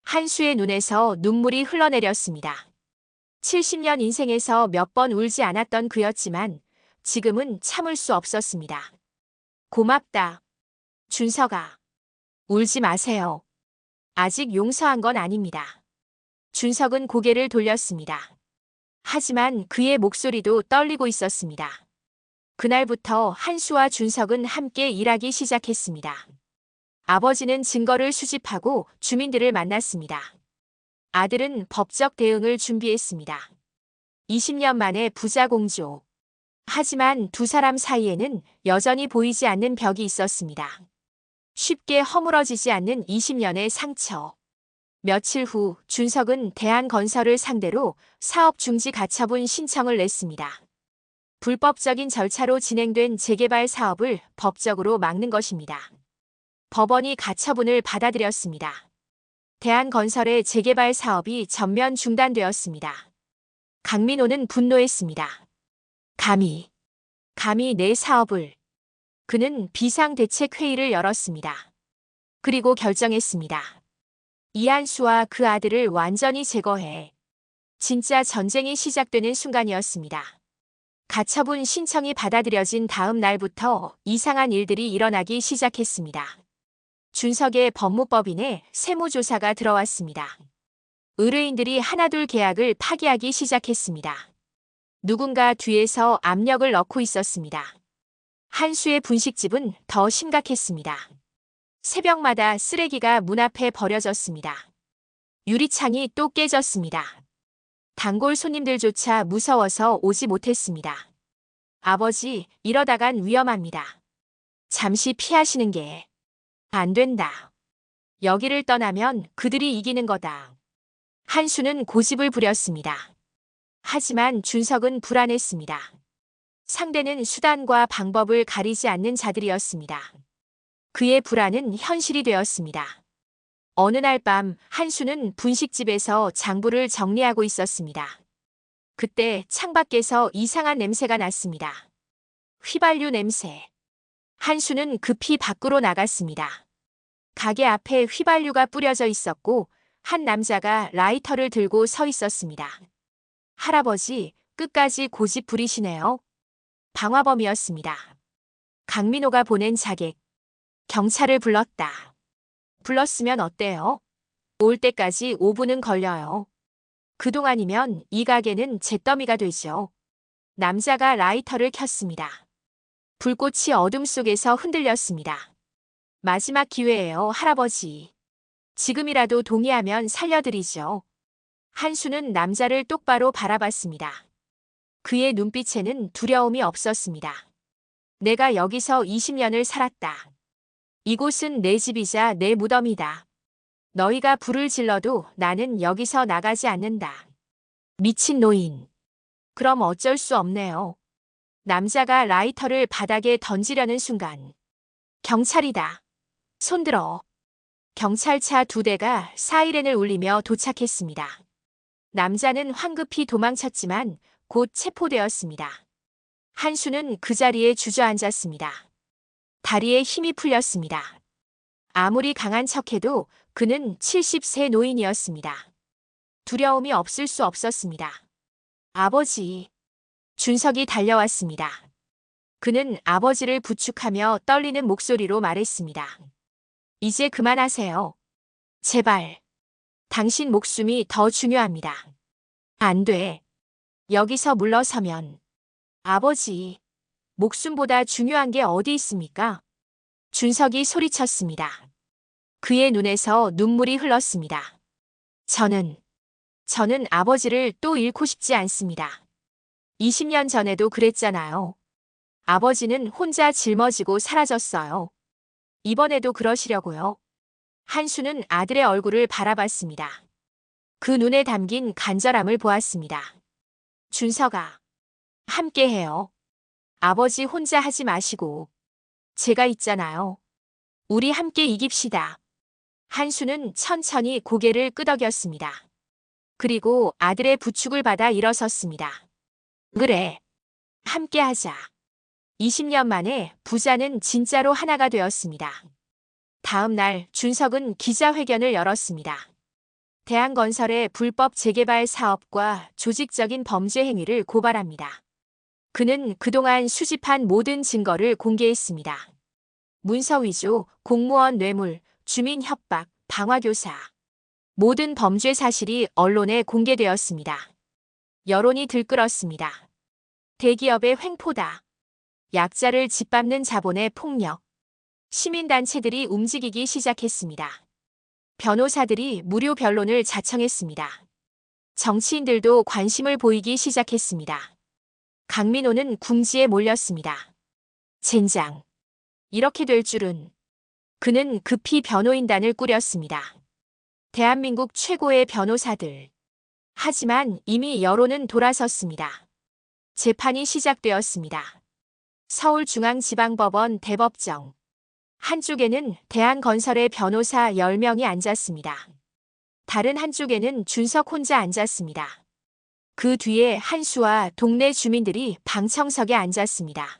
한수의 눈에서 눈물이 흘러내렸습니다. 70년 인생에서 몇 번 울지 않았던 그였지만 지금은 참을 수 없었습니다. 고맙다. 준석아. 울지 마세요. 아직 용서한 건 아닙니다. 준석은 고개를 돌렸습니다. 하지만 그의 목소리도 떨리고 있었습니다. 그날부터 한수와 준석은 함께 일하기 시작했습니다. 아버지는 증거를 수집하고 주민들을 만났습니다. 아들은 법적 대응을 준비했습니다. 20년 만에 부자 공조. 하지만 두 사람 사이에는 여전히 보이지 않는 벽이 있었습니다. 쉽게 허물어지지 않는 20년의 상처. 며칠 후 준석은 대한건설을 상대로 사업 중지 가처분 신청을 냈습니다. 불법적인 절차로 진행된 재개발 사업을 법적으로 막는 것입니다. 법원이 가처분을 받아들였습니다. 대한건설의 재개발 사업이 전면 중단되었습니다. 강민호는 분노했습니다. 감히 내 사업을. 그는 비상대책회의를 열었습니다. 그리고 결정했습니다. 이한수와 그 아들을 완전히 제거해. 진짜 전쟁이 시작되는 순간이었습니다. 가처분 신청이 받아들여진 다음 날부터 이상한 일들이 일어나기 시작했습니다. 준석의 법무법인에 세무조사가 들어왔습니다. 의뢰인들이 하나둘 계약을 파기하기 시작했습니다. 누군가 뒤에서 압력을 넣고 있었습니다. 한수의 분식집은 더 심각했습니다. 새벽마다 쓰레기가 문 앞에 버려졌습니다. 유리창이 또 깨졌습니다. 단골 손님들조차 무서워서 오지 못했습니다. 아버지, 이러다간 위험합니다. 잠시 피하시는 게 안 된다. 여기를 떠나면 그들이 이기는 거다. 한수는 고집을 부렸습니다. 하지만 준석은 불안했습니다. 상대는 수단과 방법을 가리지 않는 자들이었습니다. 그의 불안은 현실이 되었습니다. 어느 날 밤 한수는 분식집에서 장부를 정리하고 있었습니다. 그때 창밖에서 이상한 냄새가 났습니다. 휘발유 냄새. 한수는 급히 밖으로 나갔습니다. 가게 앞에 휘발유가 뿌려져 있었고 한 남자가 라이터를 들고 서 있었습니다. 할아버지, 끝까지 고집 부리시네요. 방화범이었습니다. 강민호가 보낸 자객. 경찰을 불렀다. 불렀으면 어때요? 올 때까지 5분은 걸려요. 그동안이면 이 가게는 잿더미가 되죠. 남자가 라이터를 켰습니다. 불꽃이 어둠 속에서 흔들렸습니다. 마지막 기회예요, 할아버지. 지금이라도 동의하면 살려드리죠. 한수는 남자를 똑바로 바라봤습니다. 그의 눈빛에는 두려움이 없었습니다. 내가 여기서 20년을 살았다. 이곳은 내 집이자 내 무덤이다. 너희가 불을 질러도 나는 여기서 나가지 않는다. 미친 노인. 그럼 어쩔 수 없네요. 남자가 라이터를 바닥에 던지려는 순간. 경찰이다. 손들어. 경찰차 2대가 사이렌을 울리며 도착했습니다. 남자는 황급히 도망쳤지만 곧 체포되었습니다. 한수는 그 자리에 주저앉았습니다. 다리에 힘이 풀렸습니다. 아무리 강한 척해도 그는 70세 노인이었습니다. 두려움이 없을 수 없었습니다. 아버지. 준석이 달려왔습니다. 그는 아버지를 부축하며 떨리는 목소리로 말했습니다. 이제 그만하세요. 제발. 당신 목숨이 더 중요합니다. 안 돼. 여기서 물러서면. 아버지. 목숨보다 중요한 게 어디 있습니까? 준석이 소리쳤습니다. 그의 눈에서 눈물이 흘렀습니다. 저는 아버지를 또 잃고 싶지 않습니다. 20년 전에도 그랬잖아요. 아버지는 혼자 짊어지고 사라졌어요. 이번에도 그러시려고요. 한수는 아들의 얼굴을 바라봤습니다. 그 눈에 담긴 간절함을 보았습니다. 준석아, 함께해요. 아버지 혼자 하지 마시고. 제가 있잖아요. 우리 함께 이깁시다. 한수는 천천히 고개를 끄덕였습니다. 그리고 아들의 부축을 받아 일어섰습니다. 그래. 함께하자. 20년 만에 부자는 진짜로 하나가 되었습니다. 다음 날 준석은 기자회견을 열었습니다. 대한건설의 불법 재개발 사업과 조직적인 범죄 행위를 고발합니다. 그는 그동안 수집한 모든 증거를 공개했습니다. 문서 위조, 공무원 뇌물, 주민 협박, 방화교사. 모든 범죄 사실이 언론에 공개되었습니다. 여론이 들끓었습니다. 대기업의 횡포다. 약자를 짓밟는 자본의 폭력. 시민단체들이 움직이기 시작했습니다. 변호사들이 무료 변론을 자청했습니다. 정치인들도 관심을 보이기 시작했습니다. 강민호는 궁지에 몰렸습니다. 젠장. 이렇게 될 줄은. 그는 급히 변호인단을 꾸렸습니다. 대한민국 최고의 변호사들. 하지만 이미 여론은 돌아섰습니다. 재판이 시작되었습니다. 서울중앙지방법원 대법정. 한쪽에는 대한건설의 변호사 10명이 앉았습니다. 다른 한쪽에는 준석 혼자 앉았습니다. 그 뒤에 한수와 동네 주민들이 방청석에 앉았습니다.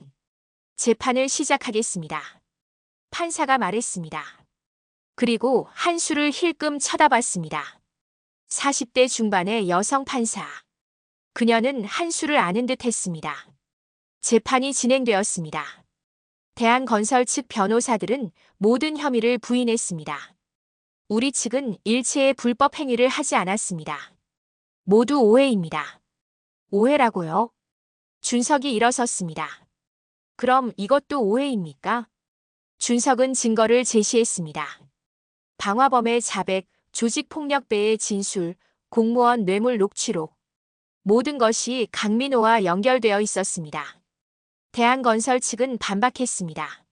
재판을 시작하겠습니다. 판사가 말했습니다. 그리고 한수를 힐끔 쳐다봤습니다. 40대 중반의 여성 판사. 그녀는 한수를 아는 듯 했습니다. 재판이 진행되었습니다. 대한건설 측 변호사들은 모든 혐의를 부인했습니다. 우리 측은 일체의 불법 행위를 하지 않았습니다. 모두 오해입니다. 오해라고요? 준석이 일어섰습니다. 그럼 이것도 오해입니까? 준석은 증거를 제시했습니다. 방화범의 자백, 조직폭력배의 진술, 공무원 뇌물 녹취록. 모든 것이 강민호와 연결되어 있었습니다. 대한건설 측은 반박했습니다.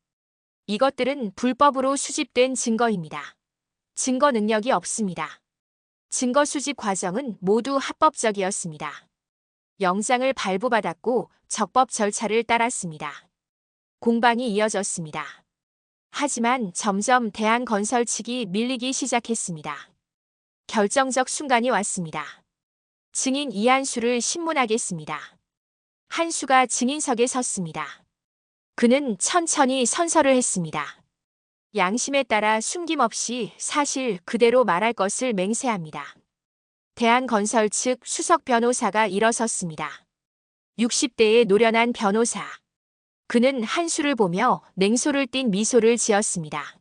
이것들은 불법으로 수집된 증거입니다. 증거 능력이 없습니다. 증거 수집 과정은 모두 합법적이었습니다. 영장을 발부받았고 적법 절차를 따랐습니다. 공방이 이어졌습니다. 하지만 점점 대한건설 측이 밀리기 시작했습니다. 결정적 순간이 왔습니다. 증인 이한수를 신문하겠습니다. 한수가 증인석에 섰습니다. 그는 천천히 선서를 했습니다. 양심에 따라 숨김없이 사실 그대로 말할 것을 맹세합니다. 대한건설 측 수석 변호사가 일어섰습니다. 60대의 노련한 변호사. 그는 한수를 보며 냉소를 띤 미소를 지었습니다.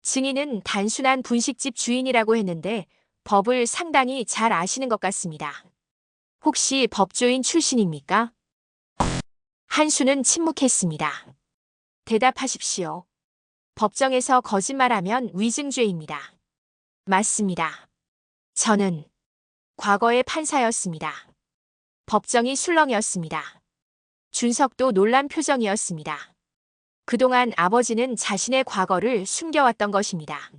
증인은 단순한 분식집 주인이라고 했는데 법을 상당히 잘 아시는 것 같습니다. 혹시 법조인 출신입니까? 한수는 침묵했습니다. 대답하십시오. 법정에서 거짓말하면 위증죄입니다. 맞습니다. 저는 과거의 판사였습니다. 법정이 술렁이었습니다. 준석도 놀란 표정이었습니다. 그동안 아버지는 자신의 과거를 숨겨왔던 것입니다.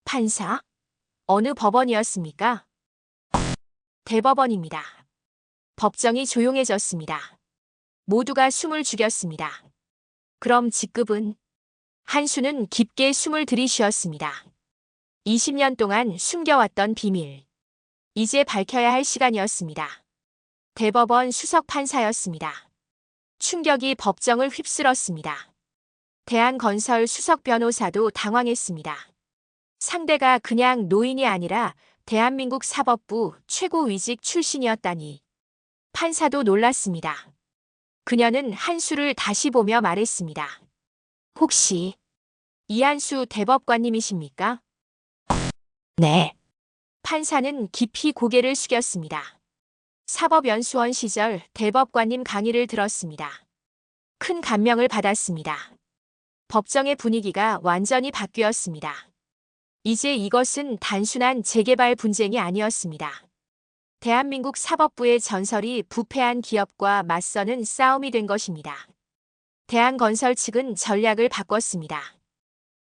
판사? 어느 법원이었습니까? 대법원입니다. 법정이 조용해졌습니다. 모두가 숨을 죽였습니다. 그럼 직급은? 한수는 깊게 숨을 들이쉬었습니다. 20년 동안 숨겨왔던 비밀. 이제 밝혀야 할 시간이었습니다. 대법원 수석 판사였습니다. 충격이 법정을 휩쓸었습니다. 대한건설 수석 변호사도 당황했습니다. 상대가 그냥 노인이 아니라 대한민국 사법부 최고위직 출신이었다니. 판사도 놀랐습니다. 그녀는 한수를 다시 보며 말했습니다. 혹시 이한수 대법관님이십니까? 네. 판사는 깊이 고개를 숙였습니다. 사법연수원 시절 대법관님 강의를 들었습니다. 큰 감명을 받았습니다. 법정의 분위기가 완전히 바뀌었습니다. 이제 이것은 단순한 재개발 분쟁이 아니었습니다. 대한민국 사법부의 전설이 부패한 기업과 맞서는 싸움이 된 것입니다. 대한건설 측은 전략을 바꿨습니다.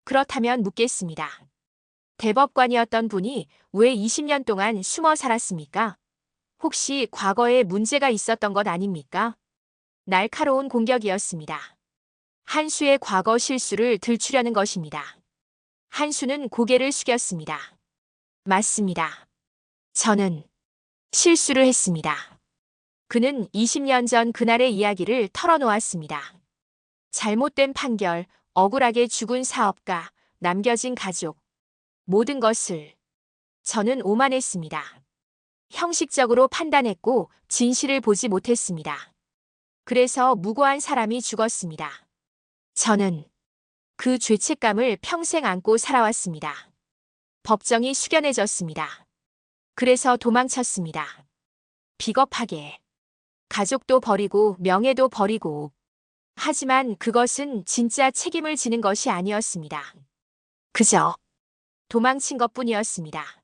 그렇다면 묻겠습니다. 대법관이었던 분이 왜 20년 동안 숨어 살았습니까? 혹시 과거에 문제가 있었던 것 아닙니까? 날카로운 공격이었습니다. 한수의 과거 실수를 들추려는 것입니다. 한수는 고개를 숙였습니다. 맞습니다. 저는 실수를 했습니다. 그는 20년 전 그날의 이야기를 털어놓았습니다. 잘못된 판결, 억울하게 죽은 사업가, 남겨진 가족, 모든 것을 저는 오만했습니다. 형식적으로 판단했고 진실을 보지 못했습니다. 그래서 무고한 사람이 죽었습니다. 저는 그 죄책감을 평생 안고 살아왔습니다. 법정이 숙연해졌습니다. 그래서 도망쳤습니다. 비겁하게. 가족도 버리고 명예도 버리고. 하지만 그것은 진짜 책임을 지는 것이 아니었습니다. 그저 도망친 것뿐이었습니다.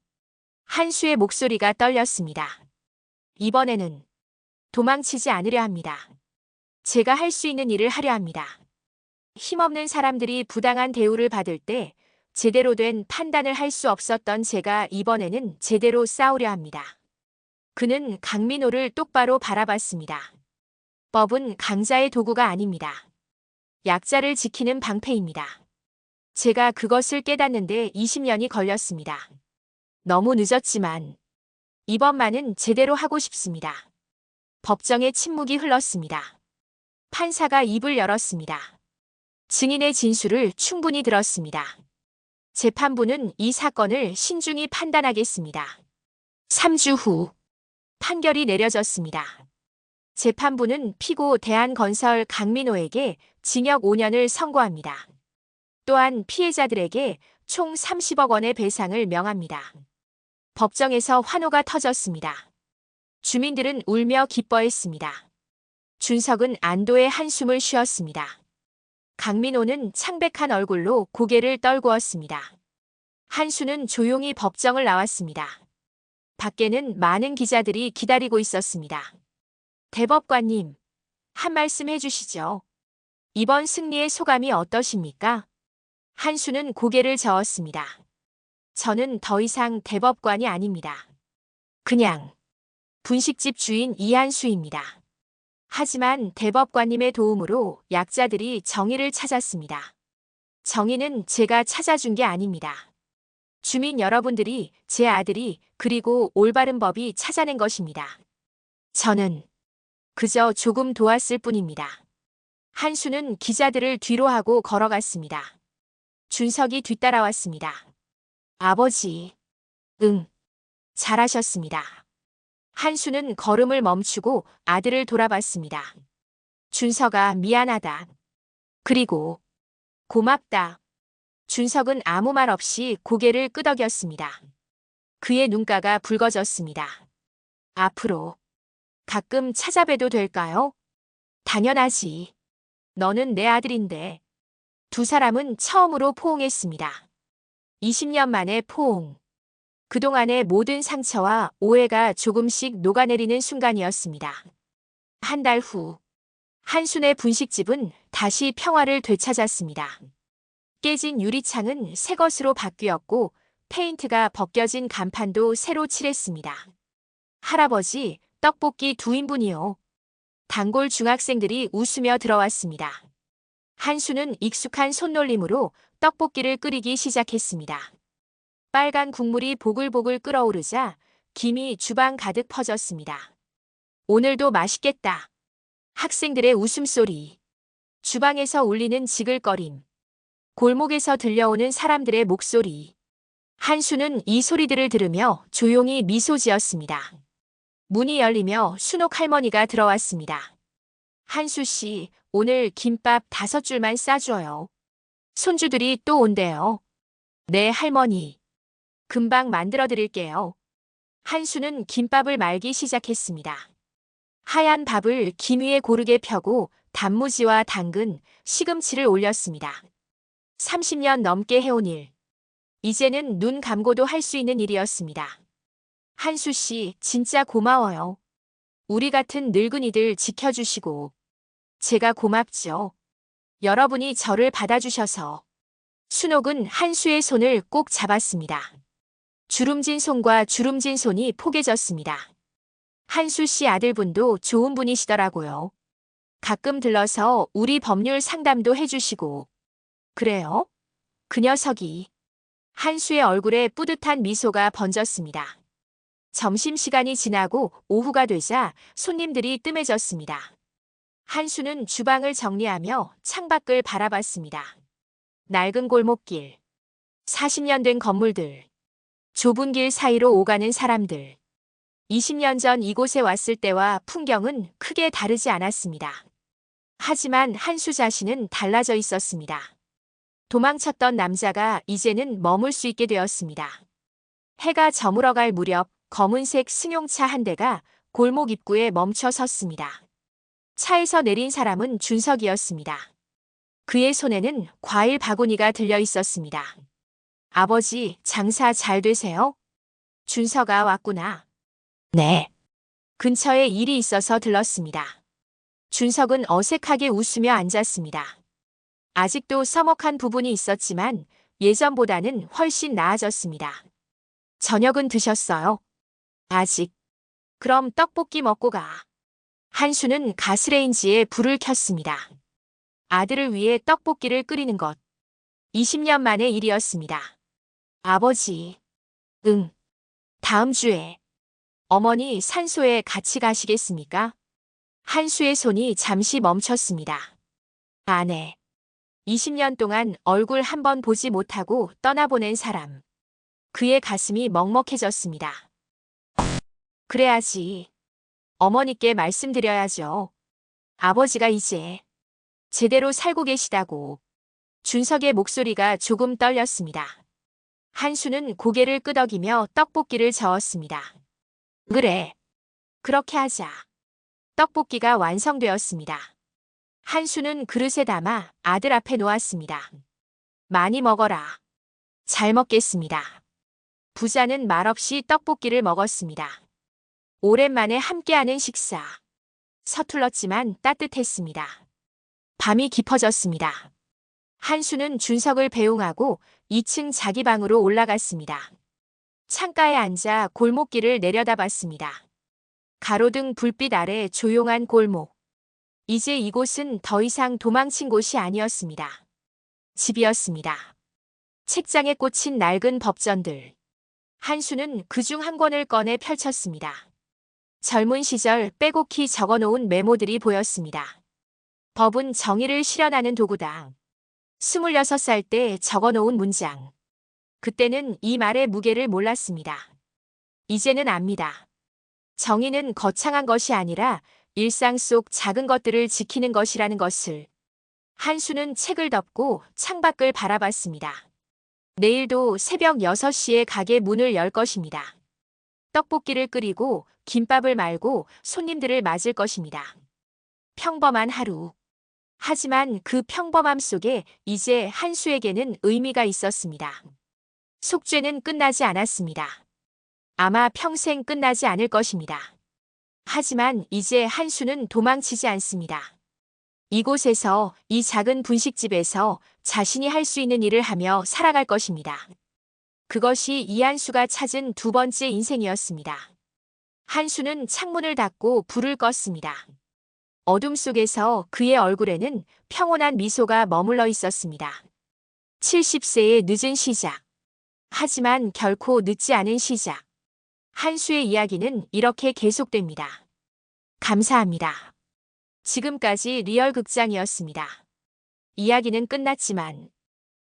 한수의 목소리가 떨렸습니다. 이번에는 도망치지 않으려 합니다. 제가 할 수 있는 일을 하려 합니다. 힘없는 사람들이 부당한 대우를 받을 때 제대로 된 판단을 할 수 없었던 제가 이번에는 제대로 싸우려 합니다. 그는 강민호를 똑바로 바라봤습니다. 법은 강자의 도구가 아닙니다. 약자를 지키는 방패입니다. 제가 그것을 깨닫는데 20년이 걸렸습니다. 너무 늦었지만 이번만은 제대로 하고 싶습니다. 법정에 침묵이 흘렀습니다. 판사가 입을 열었습니다. 증인의 진술을 충분히 들었습니다. 재판부는 이 사건을 신중히 판단하겠습니다. 3주 후 판결이 내려졌습니다. 재판부는 피고 대한건설 강민호에게 징역 5년을 선고합니다. 또한 피해자들에게 총 30억 원의 배상을 명합니다. 법정에서 환호가 터졌습니다. 주민들은 울며 기뻐했습니다. 준석은 안도의 한숨을 쉬었습니다. 강민호는 창백한 얼굴로 고개를 떨구었습니다. 한수는 조용히 법정을 나왔습니다. 밖에는 많은 기자들이 기다리고 있었습니다. 대법관님, 한 말씀 해주시죠. 이번 승리의 소감이 어떠십니까? 한수는 고개를 저었습니다. 저는 더 이상 대법관이 아닙니다. 그냥 분식집 주인 이한수입니다. 하지만 대법관님의 도움으로 약자들이 정의를 찾았습니다. 정의는 제가 찾아준 게 아닙니다. 주민 여러분들이, 제 아들이, 그리고 올바른 법이 찾아낸 것입니다. 저는 그저 조금 도왔을 뿐입니다. 한수는 기자들을 뒤로 하고 걸어갔습니다. 준석이 뒤따라왔습니다. 아버지. 응. 잘하셨습니다. 한수는 걸음을 멈추고 아들을 돌아봤습니다. 준석아, 미안하다. 그리고 고맙다. 준석은 아무 말 없이 고개를 끄덕였습니다. 그의 눈가가 붉어졌습니다. 앞으로 가끔 찾아뵈도 될까요? 당연하지. 너는 내 아들인데. 두 사람은 처음으로 포옹했습니다. 20년 만에 포옹. 그동안의 모든 상처와 오해가 조금씩 녹아내리는 순간이었습니다. 한 달 후, 한순의 분식집은 다시 평화를 되찾았습니다. 깨진 유리창은 새 것으로 바뀌었고 페인트가 벗겨진 간판도 새로 칠했습니다. 할아버지, 떡볶이 2인분이요. 단골 중학생들이 웃으며 들어왔습니다. 한수는 익숙한 손놀림으로 떡볶이를 끓이기 시작했습니다. 빨간 국물이 보글보글 끓어오르자 김이 주방 가득 퍼졌습니다. 오늘도 맛있겠다. 학생들의 웃음소리. 주방에서 울리는 지글거림. 골목에서 들려오는 사람들의 목소리. 한수는 이 소리들을 들으며 조용히 미소 지었습니다. 문이 열리며 순옥 할머니가 들어왔습니다. 한수 씨, 오늘 김밥 5줄만 싸줘요. 손주들이 또 온대요. 네, 할머니. 금방 만들어 드릴게요. 한수는 김밥을 말기 시작했습니다. 하얀 밥을 김 위에 고르게 펴고 단무지와 당근, 시금치를 올렸습니다. 30년 넘게 해온 일. 이제는 눈 감고도 할 수 있는 일이었습니다. 한수 씨, 진짜 고마워요. 우리 같은 늙은이들 지켜주시고. 제가 고맙죠. 여러분이 저를 받아주셔서. 순옥은 한수의 손을 꼭 잡았습니다. 주름진 손과 주름진 손이 포개졌습니다. 한수 씨 아들분도 좋은 분이시더라고요. 가끔 들러서 우리 법률 상담도 해주시고. 그래요? 그 녀석이 한수의 얼굴에 뿌듯한 미소가 번졌습니다. 점심시간이 지나고 오후가 되자 손님들이 뜸해졌습니다. 한수는 주방을 정리하며 창밖을 바라봤습니다. 낡은 골목길, 40년 된 건물들, 좁은 길 사이로 오가는 사람들. 20년 전 이곳에 왔을 때와 풍경은 크게 다르지 않았습니다. 하지만 한수 자신은 달라져 있었습니다. 도망쳤던 남자가 이제는 머물 수 있게 되었습니다. 해가 저물어갈 무렵 검은색 승용차 한 대가 골목 입구에 멈춰 섰습니다. 차에서 내린 사람은 준석이었습니다. 그의 손에는 과일 바구니가 들려 있었습니다. 아버지, 장사 잘 되세요? 준서가 왔구나. 네. 근처에 일이 있어서 들렀습니다. 준석은 어색하게 웃으며 앉았습니다. 아직도 서먹한 부분이 있었지만 예전보다는 훨씬 나아졌습니다. 저녁은 드셨어요? 아직. 그럼 떡볶이 먹고 가. 한수는 가스레인지에 불을 켰습니다. 아들을 위해 떡볶이를 끓이는 것. 20년 만의 일이었습니다. 아버지. 응. 다음 주에. 어머니 산소에 같이 가시겠습니까? 한수의 손이 잠시 멈췄습니다. 아내. 20년 동안 얼굴 한 번 보지 못하고 떠나보낸 사람. 그의 가슴이 먹먹해졌습니다. 그래야지. 어머니께 말씀드려야죠. 아버지가 이제 제대로 살고 계시다고. 준석의 목소리가 조금 떨렸습니다. 한수는 고개를 끄덕이며 떡볶이를 저었습니다. 그래. 그렇게 하자. 떡볶이가 완성되었습니다. 한수는 그릇에 담아 아들 앞에 놓았습니다. 많이 먹어라. 잘 먹겠습니다. 부자는 말없이 떡볶이를 먹었습니다. 오랜만에 함께하는 식사. 서툴렀지만 따뜻했습니다. 밤이 깊어졌습니다. 한수는 준석을 배웅하고 2층 자기 방으로 올라갔습니다. 창가에 앉아 골목길을 내려다봤습니다. 가로등 불빛 아래 조용한 골목. 이제 이곳은 더 이상 도망친 곳이 아니었습니다. 집이었습니다. 책장에 꽂힌 낡은 법전들. 한수는 그중 한 권을 꺼내 펼쳤습니다. 젊은 시절 빼곡히 적어놓은 메모들이 보였습니다. 법은 정의를 실현하는 도구다. 26살 때 적어놓은 문장. 그때는 이 말의 무게를 몰랐습니다. 이제는 압니다. 정의는 거창한 것이 아니라 일상 속 작은 것들을 지키는 것이라는 것을. 한수는 책을 덮고 창밖을 바라봤습니다. 내일도 새벽 6시에 가게 문을 열 것입니다. 떡볶이를 끓이고 김밥을 말고 손님들을 맞을 것입니다. 평범한 하루. 하지만 그 평범함 속에 이제 한수에게는 의미가 있었습니다. 속죄는 끝나지 않았습니다. 아마 평생 끝나지 않을 것입니다. 하지만 이제 한수는 도망치지 않습니다. 이곳에서, 이 작은 분식집에서 자신이 할 수 있는 일을 하며 살아갈 것입니다. 그것이 이한수가 찾은 두 번째 인생이었습니다. 한수는 창문을 닫고 불을 껐습니다. 어둠 속에서 그의 얼굴에는 평온한 미소가 머물러 있었습니다. 70세의 늦은 시작. 하지만 결코 늦지 않은 시작. 한수의 이야기는 이렇게 계속됩니다. 감사합니다. 지금까지 리얼극장이었습니다. 이야기는 끝났지만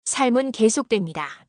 삶은 계속됩니다.